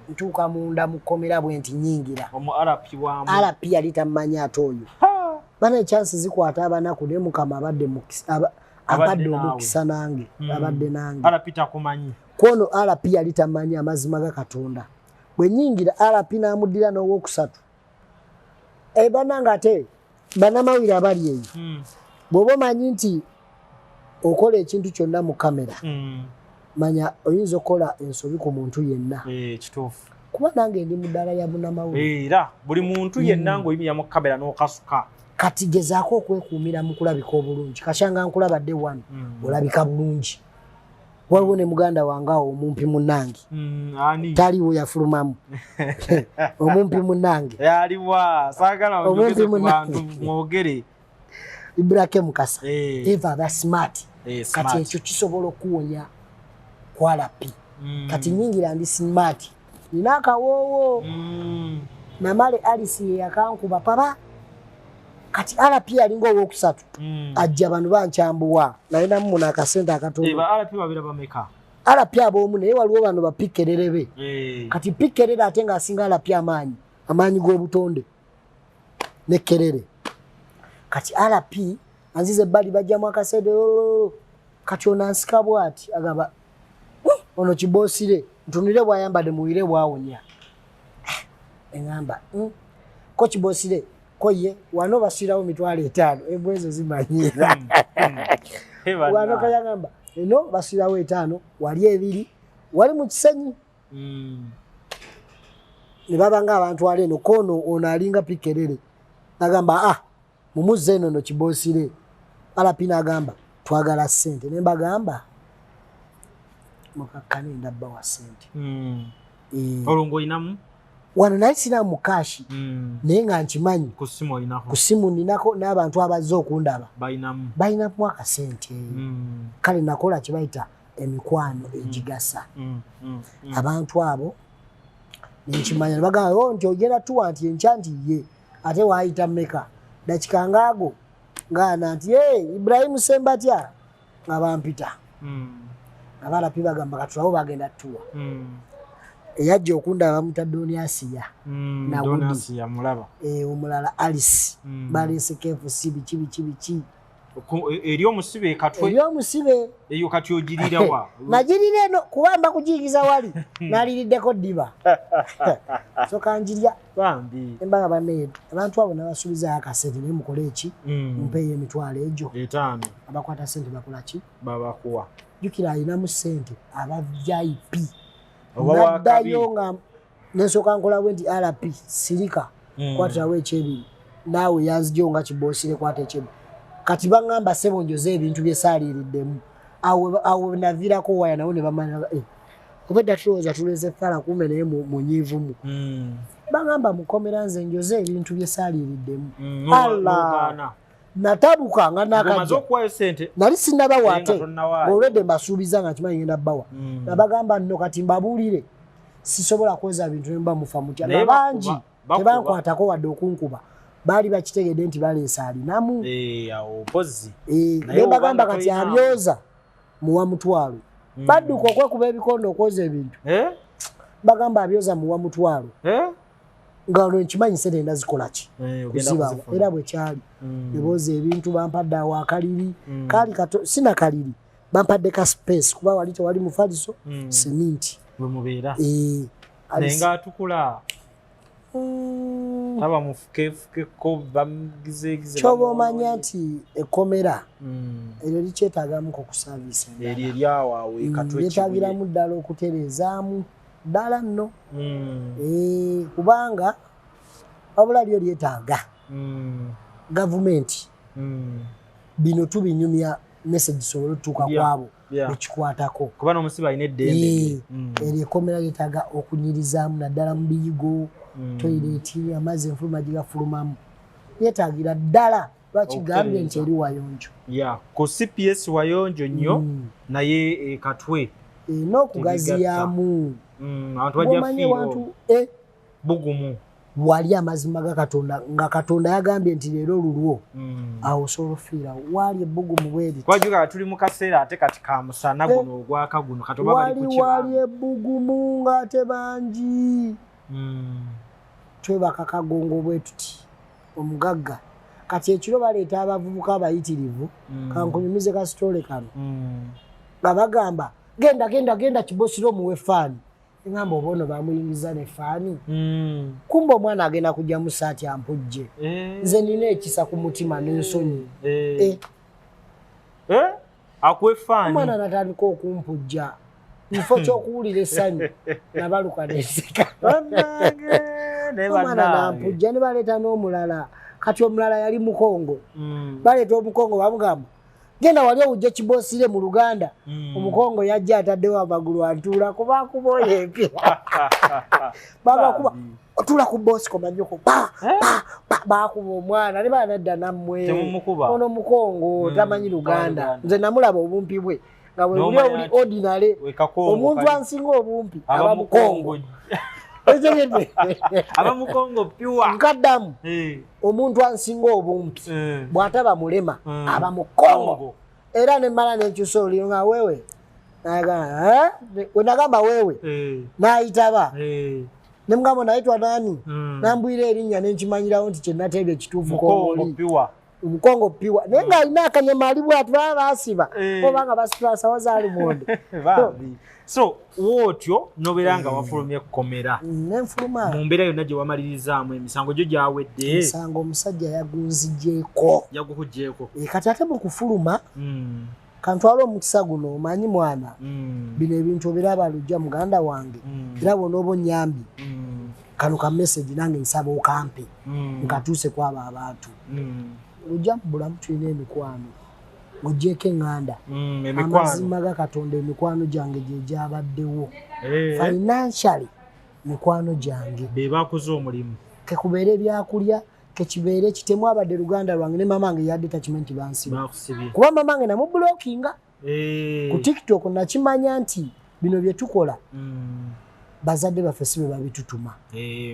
ntuuka munda mukomera bwe nti nyingira omu RP wamu RP yali tamanyi ate oyo bana echansi zikwata abanaku ne mukama abadde omukisa nange abadde nange RP takumanyi kono RP yali tamanyi amazima ga Katonda bwe nyingira RP namuddira n'owookusatu bananga ate banamawire abali eyo bw'oba omanyi nti okola ekintu kyonna mu kamera manya oyinza okukola ensobi ku muntu yenna kituufu kuba nange ndi muddala ya bunamawulire era buli muntu yenna ng'oyimira mu kamera n'okasuka kati gezaako okwekuumira mu kulabika obulungi kasyanga nkulabadde wano olabika bulungi waliwo ne muganda wange awo omumpi munnange taliwo yafulumamu omumpi munnange yaliwa saagala omumpi munnange mwogere Ibrahim Mukasa eva ba smart kati ekyo kisobola okuwonya kwalapi kati nyingira ndi smart nina akawoowo namale Alice yakankuba papa kati RP alinga owookusatu ajja bano bankyambuwa nalina muna akasente akatono RP babira bameka RP ab'omu naye waliwo bano bapikkerere kati pikkerere ate ng'asinga RP amaanyi g'obutonde nekkerere kati RP anzize ebbali bajjamu akasente kati onansika bw'ati agamba ono kiboosire ntunire bw'ayambadde muwire bwawonya eŋŋamba ko kiboosire ko ye wano basuirawo 5,000 ebwezo zimanyiira wano kayagamba eno basuirawo 5 wali 2 wali mu kisenyi ne babanga abantu ale eno kono ono alinga pikkerere agamba mumuzze eno no kiboosire RP n'agamba twagala ssente ne mbagamba mukakkane ndabba wa ssente olwo ng'olinamu wano naye sina mu kashi naye nga nkimanyi ku simu ninako n'abantu abazze okundaba balinamu akasente kale nakola kye bayita emikwano egigasa abantu abo nenkimanya ne bagamba nti ogenda tuwa nti enkya nti ye ate waayita mmeka dakika ngaago ngaana nti Ibrahim Sembatya nga bampita nga balapi bagamba katulawo bagenda tuwa eyajja okundaba mutadde Asiya Asiya mulaba omulala Alice baleese KFC biki eri omusibe katwe eyo kati ogirira wa nagirira eno kuba mba kugiyigiza wali naliriddeko ddiba so kanjirya bambi embaga banne abantu abo nabasuubizayo akasente naye mukole eki mumpeeyo emitwalo egyo 5 abakwata sente bakola ki babakuwa jukira alinamu sente aba VIP naddayo nga nensooka nkola bwe nti RP sirika kwatirawo ekyebiri naawe yanzijo nga kiboosire kwata ekyebiri kati baŋŋamba ssebo njoze ebintu bye saaliiriddemu awo naviirako waya nawo ne bamanya obedda tulowooza tuleze effala kuume naye munyiivumu baŋŋamba mukomera nze njoze ebintu bye saaliiriddemu Allah natabuka nga nakajja nali sinnabawa ate olwedde mbasuubiza nga kimanyi ngenda bbawa nabagamba nno kati mbabuulire sisobola kweza bintu ne mba mufa mutya nabangi tebankwatako wadde okunkuba baali bakitegedde nti baleesa alinamu naye bagamba kati abyoza muwa mutwalo badduka okwekuba ebikondo okwoza ebintu bagamba abyoza muwa mutwalo nga olwo nkimanyi sente enda zikola ki kuzibawa era bwe kyali nebooza ebintu bampadde awo akaliri kaali sina kaliri bampadde ka space kuba wali tewali mufaliso seminti bwemubeera naye nga atukula aba mufukefukeko bamugizeegize kyoba omanya nti ekkomera eryo likyetaagamuko okusaavisa eryawawe lyetaagiramu ddala okutereezaamu ddala nno kubanga wabula lyo lyetaaga gavumenti bino tubinyumya message sobola otutuuka kwabo bekikwatako kuba n'omusibe alina eddembe eryo ekkomera lyetaaga okunyirizaamu naddala mu biyigo toyireti amazzi enfuluma gigafulumamu lyetaagira ddala lwakigambye nti eri wayonjo ku CPS wayonjo nnyo naye katwe n'okugaziyamu abantu bajja wantu bugumu wali amazima ga Katonda nga Katonda yagambye nti leero lulwo awo osobola ofiira wali ebbugumu bweri kwajuga tuli mu kaseera ate kati ka musana guno ogwaka guno kati oba bali ku kiba wali ebbugumu ng'ate bangi twebaka kagongo bwe tuti omugagga kati ekiro baleeta abavubuka abayitirivu kankunyumize ka sitole kano nga bagamba genda kibosiro muwe faani ngamba obono bamuyingiza ne faani kumba omwana agenda kujja mu saati ampujje nze nina ekisa ku mutima n'ensonyi akwe faani omwana natandika okumpujja mufo ky'okuwulira essanyu nabaluka neseka omwana nampujja ne baleeta n'omulala kati omulala yali mukongo baleeta omukongo bamugamba genda wali owujja kibosire mu Luganda omukongo yajja ataddewo amagulu antuula kubakuba oyempye babakuba otula ku bosi komanyoko bakuba omwana ne banadda nammwe ono mukongo tamanyi Luganda nze namulaba obumpi bwe nga bwe buli ordinary omuntu ansinga obumpi aba mukongo aba mukongo piwa nkaddamu omuntu ansinga obumpi bw'ataba mulema aba mukongo era ne mala n'enkyusa oli nga wewe wenagamba wewe n'ayitaba ne mugamba nayitwa nani nambwira erinnya nenkimanyirawo nti kyennateebya ekituufu kongoli omukongo piwa naye ng'alina akanyamaali bw'ati baba baasiba obanga basitulasa wazaali monde so wotyo nobeera nga wafulumye kkomera nenfuluma mu mbeera yonna gye wamalirizaamu emisango gyo gyawedde emisango omusajja yagunzigyeko yagukugyeko kati ate mu kufuluma kantwala omukisa guno omanyi mwana bino ebintu obiraba lujja muganda wange era bw'onooba onnyambi kano ka message nange nsaba okampe nkatuuse kwabo abantu lujja mu bulamu tulina emikwano ng'oggyeko eŋŋanda amazima ga Katonda emikwano gyange gye gyabaddewo financially mikwano gyange be bakoze omulimu kekubeera ebyakulya kekibeere kitemu abadde Luganda lwange ne mamange yadde takimanyi nti bansiba kuba mamange namubulokinga ku TikTok nakimanya nti bino bye tukola bazadde baffe si be babitutuma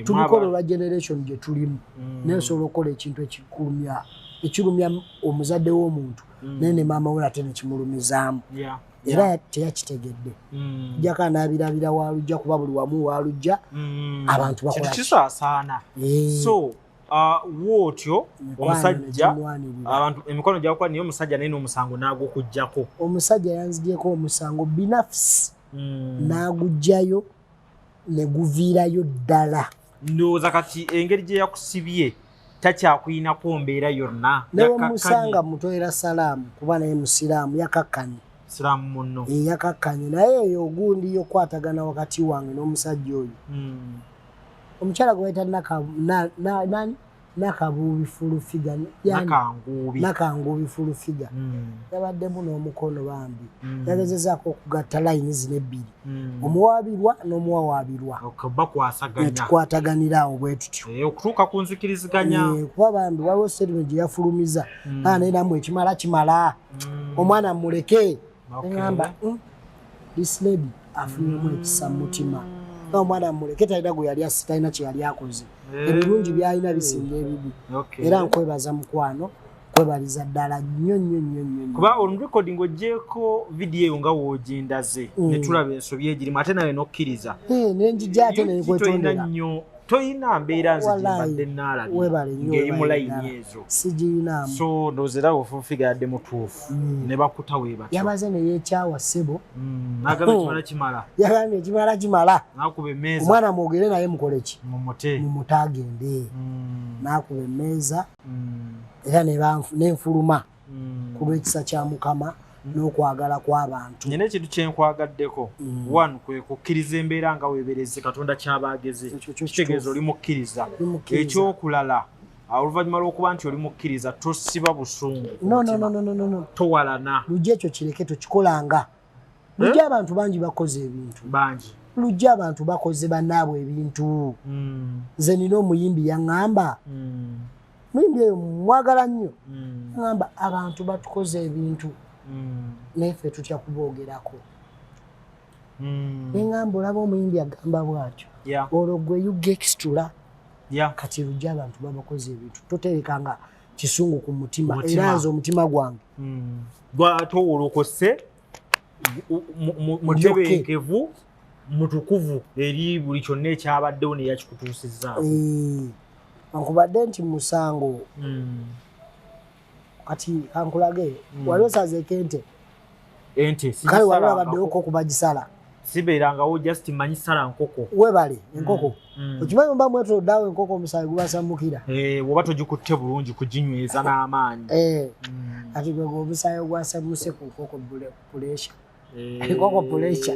tubikola olwa generation gye tulimu naye osobola okukola ekintu ekirumya omuzadde w'omuntu naye ne maama we ate nekimulumizaamu era teyakitegedde jjako anaabirabira walujja kuba buli wamu walujja abantu bakola kisaasaana so wotyo omusajja abantu emikono gyakuba niyo omusajja naye n'omusango n'agukujjako omusajja yanzigyeko omusango binafsi n'agujjayo ne guviirayo ddala ndowooza kati engeri gye yakusibye takyakuyinako mbeera yonna newemusanga mutoera salaamu kuba naye musiraamu yakakkanye siraamu munno yakakkanye naye eyo ogundi yokwatagana wakati wange n'omusajja oyo omukyala gwe wayita nakabuubi fulufiga nakanguubi fulufiga yabaddemu n'omukono bambi yagezezaako okugatta layini zino ebbiri omuwaabirwa n'omuwawaabirwa tukwataganira awo bwe tutyo okutuuka ku nzikiriziganya kuba bambi waliwo statement gye yafulumiza naye namwe ekimala kimala omwana muleke ngamba this lady afuniremu ekisa mu mutima omwana muleke talina gwe yali talina kye yali akoze ebirungi byalina bisinga ebibi era nkwebaza mukwano kwebaliza ddala nnyo kuba olurecording ogyeko vidiyo eyo nga woogindaze ne tulaba ensobi egirimu ate nawe n'okkiriza nenjijja ate nekwetondera toyina mbeera nze gyembadde naalabye ng'eri mu layini ezo sigiyinaamu so ndowooza ofufiga yadde mutuufu ne bakuta we batyo yamaze neyekyawa ssebo n'agamba ekimala kimala yagambye ekimala kimala n'akuba emmeeza omwana mwogere naye mukole ki mumute agende n'akuba emmeeza era nenfuluma ku lw'ekisa kya Mukama n'okwagala kw'abantu nyina ekintu kyenkwagaddeko one kwe kukkiriza embeera nga weebereze Katonda ky'abaageze kitegeeza oli mukkiriza ekyokulala oluvannyuma lw'okuba nti oli mukkiriza tosiba busungu towalana lujja ekyo kireke tokikolanga lujja abantu bangi bakoze ebintu bangi lujja abantu bakoze bannaabwe ebintu nze nina omuyimbi yaŋŋamba muyimbi eyo mwagala nnyo yaŋŋamba abantu batukoze ebintu naye ffe tutya kuboogerako Nengamba olaba omuyimbi agamba bwatyo olwo gwe yuga Xtra kati lujja abantu babakoze ebintu toterekanga kisungu ku mutima era nze omutima gwange gwatowolokose mutebenkevu mutukuvu eri buli kyonna ekyabaddewo neyakikutuusizza ankubadde nti musango kati kankulage wali osazeeko ente kale wali abaddewo koko bagisala sibeerangawo just manyi sala nkoko webale enkoko okimanyi mba mwetoloddeawo enkoko omusayi gubasamukira woba togikutte bulungi kuginyweza n'amaanyi kati gwe omusayi ogwasamuse ku nkoko puresha enkoko puresha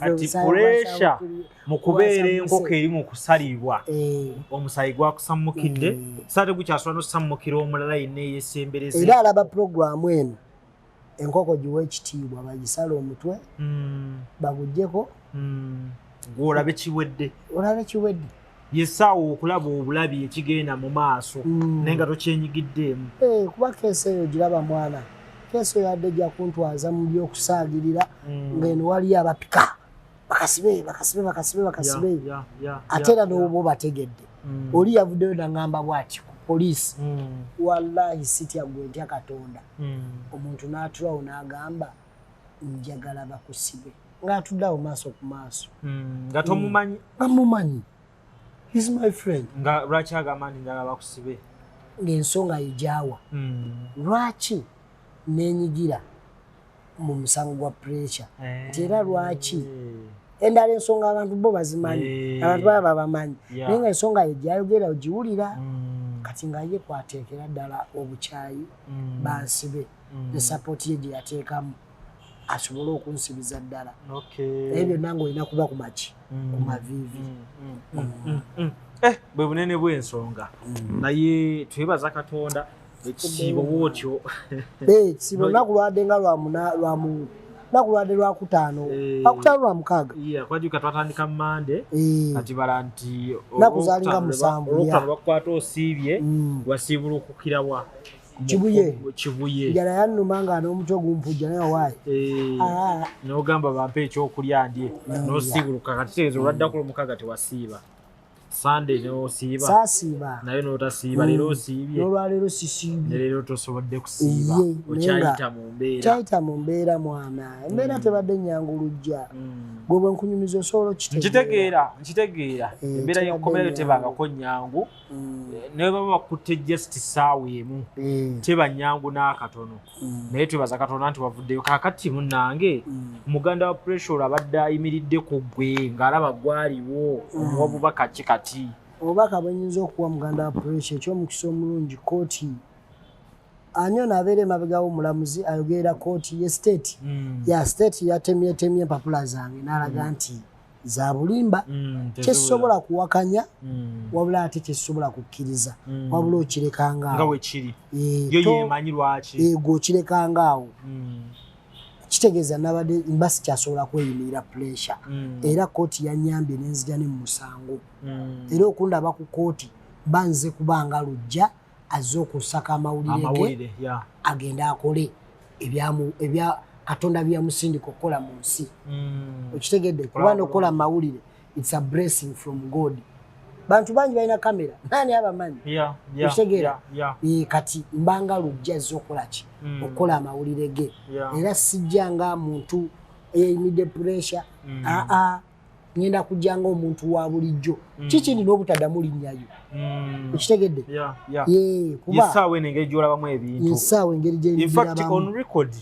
kati puresha mu kubeera enkoko eri mu kusalibwa omusayi gwakusamukidde sate gukyasobola n'okusamukira omulala yenna eyesembereza era alaba puroguramu eno enkoko giwa ekitiibwa bagisala omutwe baguggyeko gw'olabe kiwedde yesaawo okulaba obulabi ekigenda mu maaso naye nga tokyenyigiddeemu kuba keesi eyo giraba mwana keesi eyo yadde ejja kuntwaza mu by'okusaagirira ng'eno waliyo abapika bakasibe ate era n'oba obategedde oli yavuddeyo nagamba bw'ati ku poliisi wallahi sitya gwe ntya Katonda omuntu n'atulawo n'agamba njagala bakusibe ng'atuddeawo maaso ku maaso nga tomumanyi amumanyi he's my friend nga lwaki agamba nti njagala bakusibe ng'ensonga yegyawa lwaki nenyigira mu musango gwa pressure nti era lwaki endala ensonga abantu bo bazimanyi abantu baba babamanyi naye nga ensonga yegyayogera ogiwulira kati nga ye kwateekera ddala obukyayi bansibe ne sapoti ye gye yateekamu asobole okunsibiza ddala naye byonna ng'olina kuba ku maki ku maviivi bwe bunene bw'ensonga naye twebaza Katonda ekisiibo bwotyo ekisiibo lunaku lwadde nga lunaku lwadde lwakutaano lwa mukaaga kwajuka twatandika Mande kati bala nti nakuzalinga musanvu olwokutaano bakukwata osiibye wasiibula okukirawa kibuye njala yannuma nga n'omutwe gumpujja naye waayi n'ogamba bampe ekyokulya ndye n'osiibuluka kati tegeeza olwaddako olwomukaaga tewasiiba Sunday n'osiiba saasiiba naye n'otasiiba leero osiibye n'olwaleero sisiibye leero tosobodde kusiiba okyayita mu mbeera mwana embeera tebadde nnyangu lujja gwe bwe nkunyumiza osobola nkitegeera embeera y'ekkomera tebangako nnyangu naye baba bakutte just ssaawa emu teba nnyangu n'akatono naye twebaza Katonda nti wavuddeyo kaakati munnange muganda wa pressure abadde ayimiridde ku ggwe ng'alaba gwaliwo omuwa bubaka ki kati obubaka bwe nnyinza okuwa muganda wa pressure eky'omukisa omulungi kooti anyono abeera emabegawo omulamuzi ayogerera kooti ye state ya state yatemyetemye empapula zange n'alaga nti za bulimba kyesobola kuwakanya wabula ate kyesobola kukkiriza wabula okirekanga wekiri yo yemanyi lwaki gweokirekanga awo kitegeeza nabadde mbasi kyasobola kweyimirira pressure era kooti yanyambye nenzija ne mu musango era okundaba ku kooti banze kubanga lujja azze okusaka amawulire ge agenda akole ebya Katonda byamusindika okukola mu nsi okitegedde kubanga okukola amawulire it's a blessing from God bantu bangi balina kamera nani abamanyi okitegeera kati mbanga lujja azze okukola ki okukola amawulire ge era sijjanga muntu eyayimidde pressure ngenda kujjanga omuntu wa bulijjo kiki nina obutaddamu linnyayo okitegedde kuba yesaawa eno engeri gy'olabamu ebintu yesaawa engeri gy'ebirabamu on record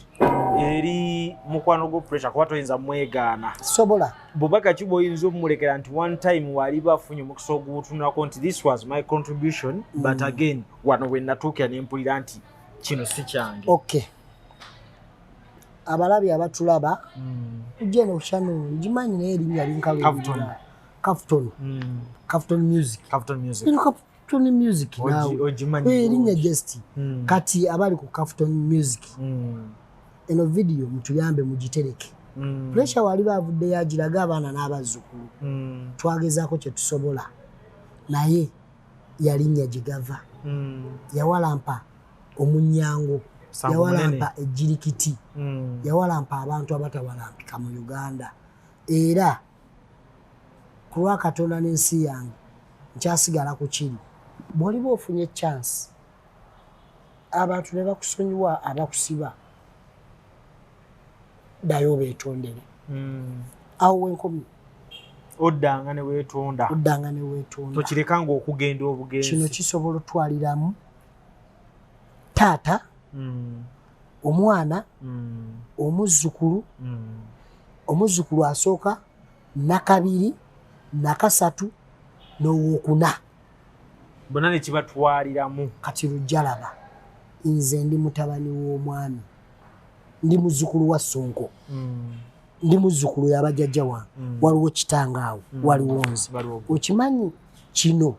eri mukwano gwo pressure kuba toyinza mwegaana sobola bubaka ki bw'oyinza omulekera nti one time wali bafunye omukisa ogutunulako nti this was my contribution but again wano we natuukira ne mpulira nti kino si kyange okay abalabi abatulaba ugenda okukyano ngimanyi naye erinnya linkalubira Kafton music nawe erinnya just kati abali ku Kafton music eno video mutuyambe mugitereke pressure wali bavudde yagiraga abaana n'abazzukulu twagezaako kye tusobola naye yalinnya gigava yawalampa omunyango yawalampa ejjirikiti yawalampa abantu abatawalampika mu Uganda era kulwa Katonda n'ensi yange nkyasigala ku kiri bw'oliba ofunye chance abantu ne bakusonyiwa abakusiba ddayo beetondere awo wenkomi oddanga ne weetonda tokirekanga okugenda obugenzi kino kisobola otwaliramu taata omwana omuzzukulu asooka nakabiri nakasatu n'owokuna bonna ne kibatwaliramu kati lujjalaba nze ndi mutabani w'omwami ndi muzzukulu wa Sonko ndi muzzukulu y'abajjajja wange waliwo kitangaawo waliwo nze okimanyi kino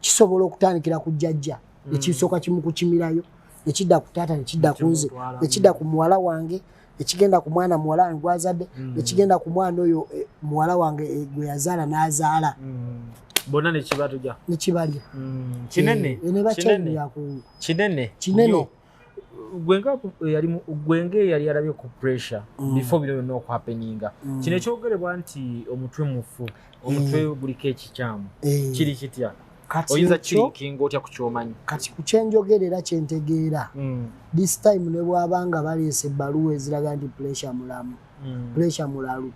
kisobola okutandikira ku jjajja nekisooka kimu kukimirayo nekidda ku taata nekidda ku nze nekidda ku muwala wange nekigenda ku mwana muwala wange gwazadde nekigenda ku mwana oyo muwala wange gwe yazaala n'azaala bonna nekibatuja nekibalya kinene gwenge yali alabye ku pressure before bino byonna okuhappeninga kino ekyogerebwa nti omutwe mufu omutwe guliko ekikyamu kiri kitya oyinza kirinkinga otya ku kyomanyi kati ku kyenjogerera kyentegeera this time ne bwabanga baleese ebbaluwa eziraga nti pressure mulalu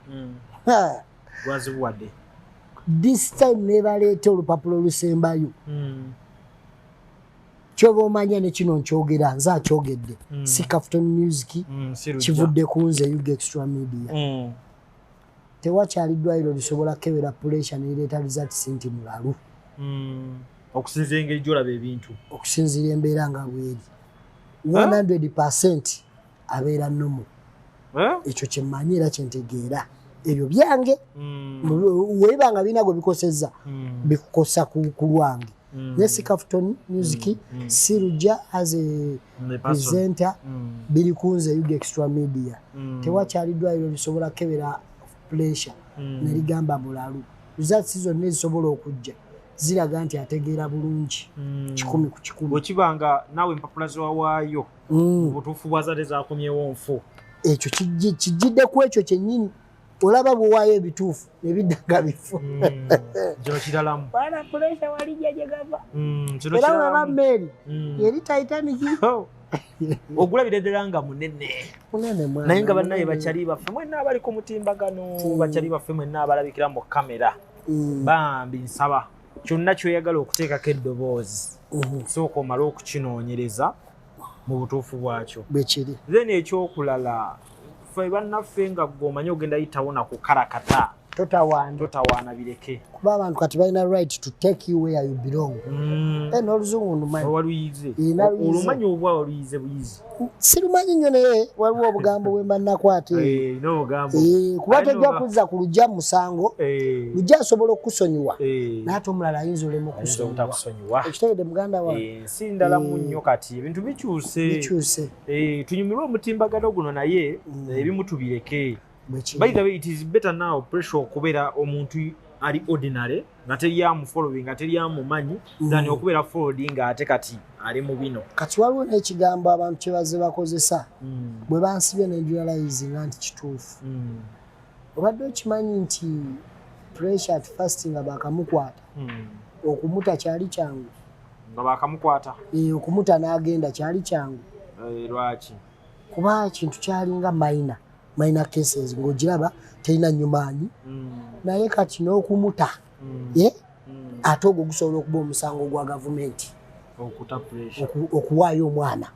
gwazibuwadde this time ne baleeta olupapula olusembayo kyoba omanya ne kino nkyogera nze akyogedde si Kafton Music kivudde ku nze Xtra Media tewakyali ddwaliro lisobola kebera pressure nereeta results nti mulalu okusinziira engeri gy'olaba ebintu okusinziira embeera nga bweri 100% abeera nnomo ekyo kyemmanyi era kyentegeera ebyo byange webanga birina gwe bikosezza bikukosa ku lwange ne si Kafton Music si Rujja as a presenter biri kunze Xtra Media tewakyali ddwaliro lisobola kebera pressure nerigamba mulalu results zonna ezisobola okujja ziraga nti ategeera bulungi 100 ku 100 okibanga naawe empapula ziwawaayo obutuufu bwazadde zakomyewo nfu ekyo kijjidde ku ekyo kyennyini olaba bwewaayo ebituufu nebiddaga bifu kino kiralamu bana pressure walijja gye gava era olaba mmeri yeri Titanic ogulabira ddala nga munene naye nga bannaye bakyali baffe mwenna abali ku mutimbagano bakyali baffe mwenna abalabikira mu kamera bambi nsaba kyonna kyoyagala okuteekako eddoboozi sooka omale okukinoonyereza mu butuufu bwakyo bwekiri then ekyokulala ffe bannaffe nga gweomanyi ogenda yitawo nakukarakata totawaana bireke kuba abantu kati balina right to take you where you belong n'oluzungu ndumanyi waluyize olumanyi obwa waluyize buyizi sirumanyi nnyo naye waliwo obugambo bwe mba nakwate kuba tojja kuzza ku lujja musango lujja asobola okusonyiwa naate omulala ayinza olemu kusonyiwa ekitegedde muganda wange ensi ndala mu nnyo kati ebintu bikyuse tunyumirwe omutimbagano guno naye ebimu tubireke. By the way, it is better now pressure okubeera omuntu ali ordinary nga teriamu following nga teriamu manyi than okubeera following nga ate kati ali mu bino. Kati waliwo n'ekigambo abantu kye bazze bakozesa bwe bansibye ne realize nti kituufu. Obadde okimanyi nti pressure at fasting nga bakamukwata okumuta kyali kyangu nga bakamukwata okumuta n'agenda kyali kyangu lwaki kuba kintu kyalinga minor cases ng'ogiraba terina nyumaanyi naye kati n'okumuta ate ogwo gusobola okuba omusango gwa gavumenti okuwaayo omwana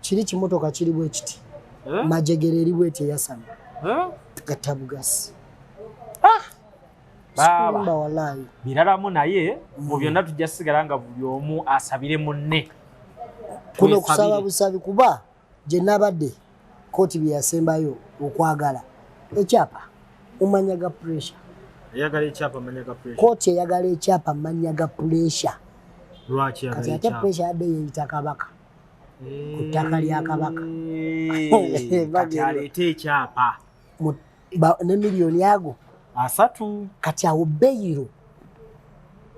kiri kimotoka kiri bwe kiti majegere eri bweti eyasama gatabugasi baba wallahi biralamu naye mu byonna tujja sigala nga buli omu asabire munne kuno kusaba busabi kuba gye nabadde kooti bye yasembayo okwagala ekyapa umanyaga pressure eyagala ekyapa manyaga pressure kooti eyagala ekyapa manyaga pressure lwaki kati ate pressure adde yeyita kabaka ku ttaka lya kabaka kati aleete ekyapa ne miliyoni ago 3 kati awo beyiro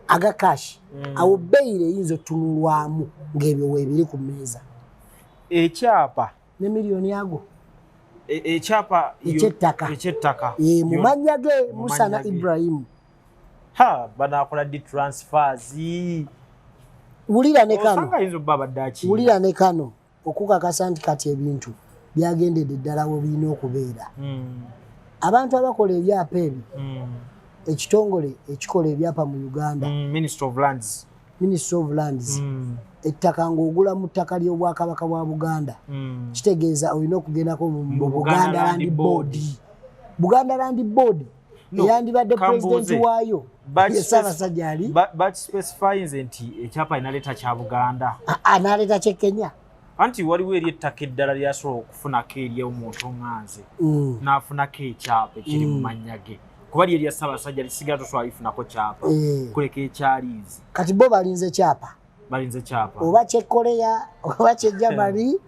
aga kashi awo beyiro eyinza otunulwamu ng'ebyo weebiri ku mmeeza ekyapa ne miliyoni ago ekyapa ekyettaka mu mannya ge Musana Ibrahim. Banakola di transfers. Wulira ne kano okukakasa nti kati ebintu byagendedde ddala we birina okubeera. Abantu abakola ebyapa ebyo ekitongole ekikola ebyapa mu Uganda Ministry of Lands ettaka ng'ogula mu ttaka ly'Obwakabaka bwa Buganda kitegeeza olina okugendako mu Buganda Land Board. Buganda Land Board eyandibadde pulezidenti waayo Ssaabasajja ali but specifies nti ekyapa inaleta kya Buganda analeta kye Kenya anti waliwo eri ettaka eddala lyasobola okufunako ery'omuntu oŋŋanze n'afunako ekyapa ekiri mu mannya ge kuba lye erya Ssaabasajja lisigala tosobola lifunako kyapa kuleka ekyaliizi. Kati bo balinze kyapa oba kyekoleya oba kyejamali.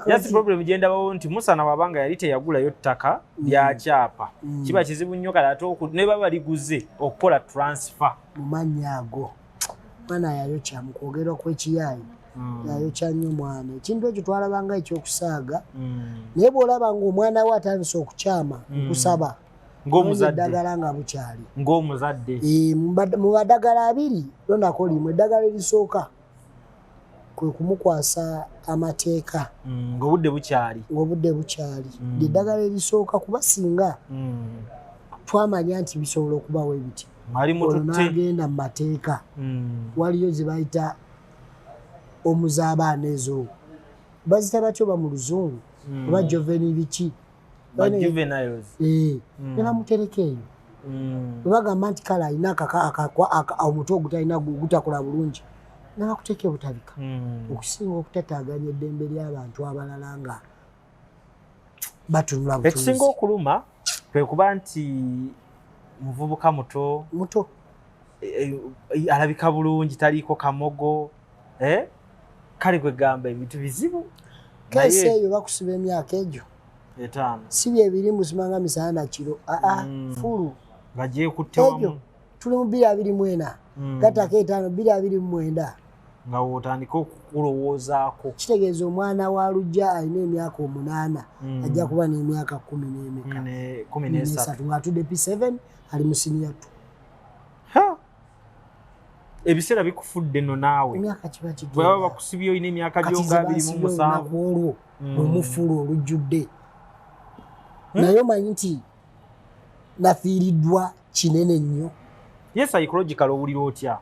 Yes, problem gyendabawo nti Musana wabanga yali teyagulayo ttaka lya kyapa kiba kizibu nnyo kale ate ne baba liguze okukola transfer mu mannya ago. Mwana yayokya mu kwogera kw'ekiyaayi yayokya nnyo mwana. Ekintu ekyo twalabanga ekyokusaaga naye bw'olaba ng'omwana we atandise okukyama okusaba ng'omuzaddagala nga bukyali ng'omuzadde mu badagala abiri londako limu eddagala erisooka kwe kumukwasa amateeka ng'obudde bukyali eddagala erisooka kuba singa twamanya nti bisobola okubawo ebiti olunagenda mu mateeka waliyo ze bayita omuzaabaana ezo bazita batyo ba mu luzungu oba joveni biki ne bamutereka eyo webagamba nti kale alina omutwe ogutalina gutakola bulungi nabakuteeka obutabika okusinga okutataaganya eddembe ly'abantu abalala nga batunula butunuzi. Ekisinga okuluma kwe kuba nti muvubuka muto alabika bulungi taliiko kamogo kale kwe gamba ebintu bizibu kese eyo bakusiba emyaka egyo 5 si bye biri musimanga misana na kiro fulu bagyekuttemu tuli mu 224 gataka 5 229 nga wotandika okukulowoozaako kitegeeza omwana wa lujja alina emyaka 8 ajja kuba n'emyaka 13 nga atudde P7 ali mu senior 2. Ebiseera bikufudde nno naawe emyaka kiba kigenda bwe baba bakusibye olina emyaka gyonga 27 olwo omufulu olujjudde naye omanyi nti nafiiriddwa kinene nnyo. Yes, psychological owulira otya?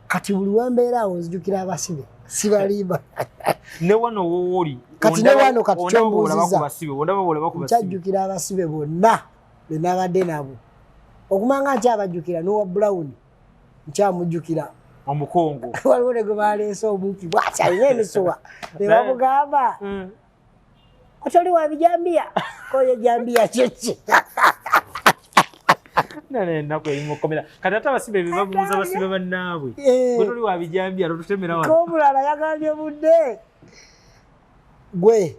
Kati buli wembeera awo nzijukira abasibe sibalimba ne wano wooli kati ne wano kati kyombuuziza nkyajjukira abasibe bonna be nabadde nabo okumanga nkyabajjukira n'owa Brown nkyamujjukira omukongo waliwo ne gwe baleese omupi bwati alina emisuwa ne bamugamba otoli wa bijambiya koye jambiya kyeki ennaku erimukomera kati ate abasibe bebabuuza abasibe bannaabwe otoli wa bijambiya totutemera wano komulala yagambye budde gwe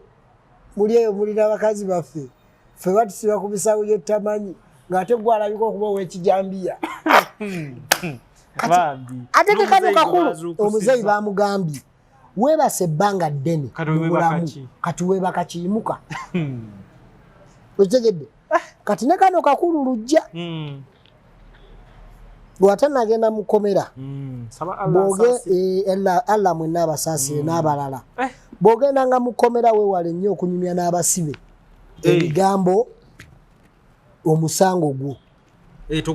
muli eyo mulina abakazi baffe ffe batusiba ku bisawo byetamanyi ng'ate gwalabika okuba ow'ekijambiya ate tekano kakulu omuzeeyi bamugambye weebase ebbanga ddene mubulamu kati weebaka kiyimuka okitegedde kati ne kano kakulu lujja lwate nagenda mu kkomera Allah mwenna abasaasire n'abalala bw'ogendanga mu kkomera weewale nnyo okunyumya n'abasibe ebigambo omusango gwo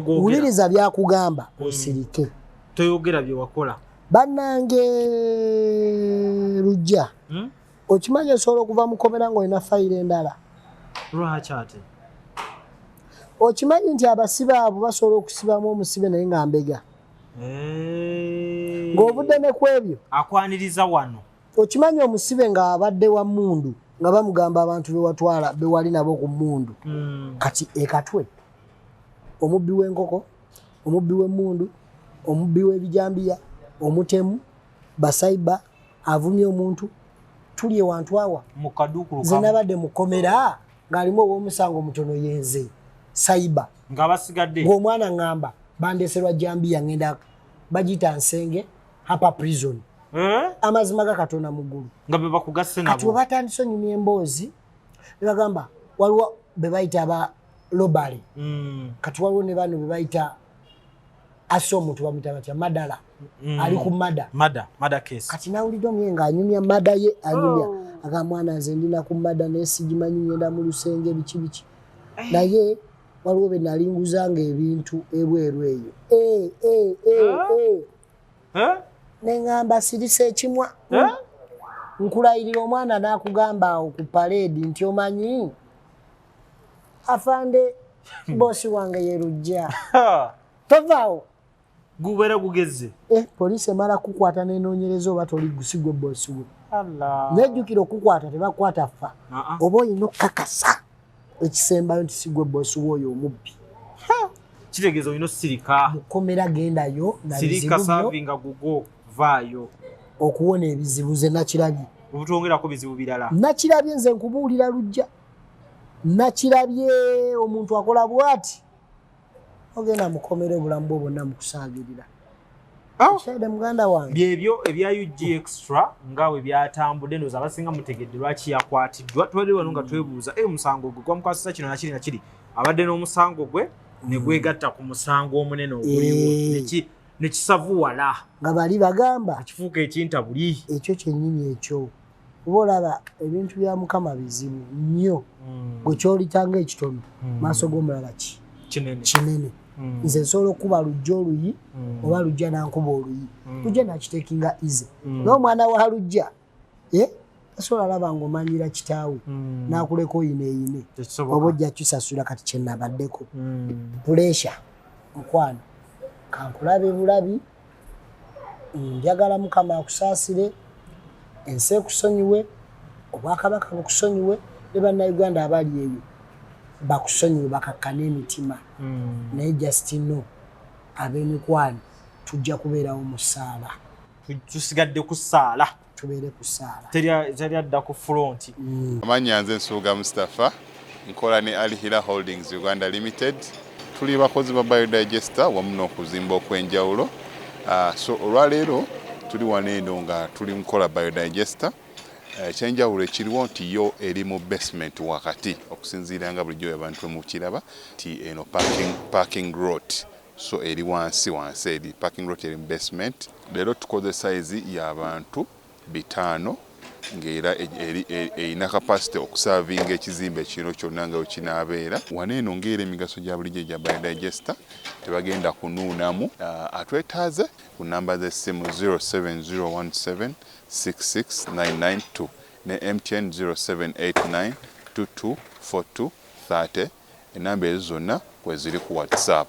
wuliriza byakugamba osirike toyogera bye wakola bannange lujja okimanyi osobola okuva mu kkomera ng'olina fayiro endala lwaki ate okimanyi nti abasibe abo basobola okusibamu omusibe naye nga mbega ng'obudde ne ku ebyo akwaniriza wano okimanyi omusibe nga abadde wa mmundu nga bamugamba abantu bewatwala bewali nabo ku mmundu kati ekatwe omubbi w'enkoko omubbi w'emmundu omubbi w'ebijambiya omutemu basaiba avumye omuntu tuli ewantu awa nze nabadde mu kkomera ng'alimu ow'omusango mutono yenze saiba ng'abasigadde ng'omwana ŋŋamba bandeeserwa jambiya ŋŋenda bagiyita nsenge hapa prison amazima ga Katonda mu ggulu nga be bakugasse nabo kati webatandise onyumya emboozi bagamba waliwo bebayita aba lobali kati waliwo ne bano bebayita aso omuntu bamuyita batya madala ali ku mada case kati nawulidde omye ng'anyumya mada ye anyumya aga mwana nze ndina ku mada naye sigimanyi ngenda mu lusenge biki naye waliwo be nalinguzanga ebintu ebweru eyo neŋŋamba sirisa ekimwa nkulayirira omwana n'akugamba awo ku paleedi nti omanyi afande boosi wange ye lujja tovaawo gubeera gugeze poliisi emala kukwata nenoonyereza oba toli gusigwe boosi we nejjukira okukwata tebakwata ffa oba olina okukakasa ekisembayo nti sigwe boosi we oyo omubbi kitegeeza olina osirika mukomera gendayo sirika savinga gugo vaayo okuwona ebizibu ze nakirabye obutwongerako bizibu birala nakirabye nze nkubuulira lujja nakirabye omuntu akola bwati ogenda mukomera obulamu bwo bwonna mukusaagirira shaida muganda wange byebyo ebya UG Xtra ngawe byatambudde ndoza abasinga mutegedde lwaki yakwatiddwa twali wano nga twebuuza omusango gwe gwamukwasisa kino nakiri abadde n'omusango gwe ne gwegatta ku musango omunene oguliwo nekisavuwala nga bali bagamba kifuuka ekinta buli ekyo kyennyini ekyo oba olaba ebintu bya mukama bizibu nnyo gwe kyolitanga ekitono maaso g'omulala kinene nze nsobola okuba lujja oluyi oba lujja nankuba oluyi lujja nakitekinga ize n'omwana wa lujja tasobola laba ng'omanyira kitaawe n'akuleka oyine oba ojja kisasula kati kyenabaddeko puleesha mukwano kankulabe bulabi njagala mukama akusaasire ensi ekusonyiwe obwakabaka bukusonyiwe ne bannayuganda abali eyo bakusonyiwe bakakkana emitima naye just no ab'emikwano tujja kubeerawo mu ssaala tusigadde ku ssaala tubeere ku ssaala teri adda ku front amannya nze Nsuuga Mustafa nkola ne Alihira Holdings Uganda Limited tuli bakozi ba biodigester wamu n'okuzimba okw'enjawulo so olwaleero tuli wano eno nga tuli mukola biodigester ekyenjawulo ekiriwo nti yo eri mu basement wakati okusinziira nga bulijjo abantu mukiraba nti eno parking lot so eri wansi eri parking lot eri mu basement leero tukoze size y'abantu 5 ng'era erina capacity okusavinga ekizimbe kino kyonna nga wekinaabeera wano eno ng'era emigaso gya bulijjo gya biodigester tebagenda kunuunamu atwetaaze ku namba z'essimu 07017669992 ne MTN 0789224230 enamba ezo zonna kweziri ku WhatsApp.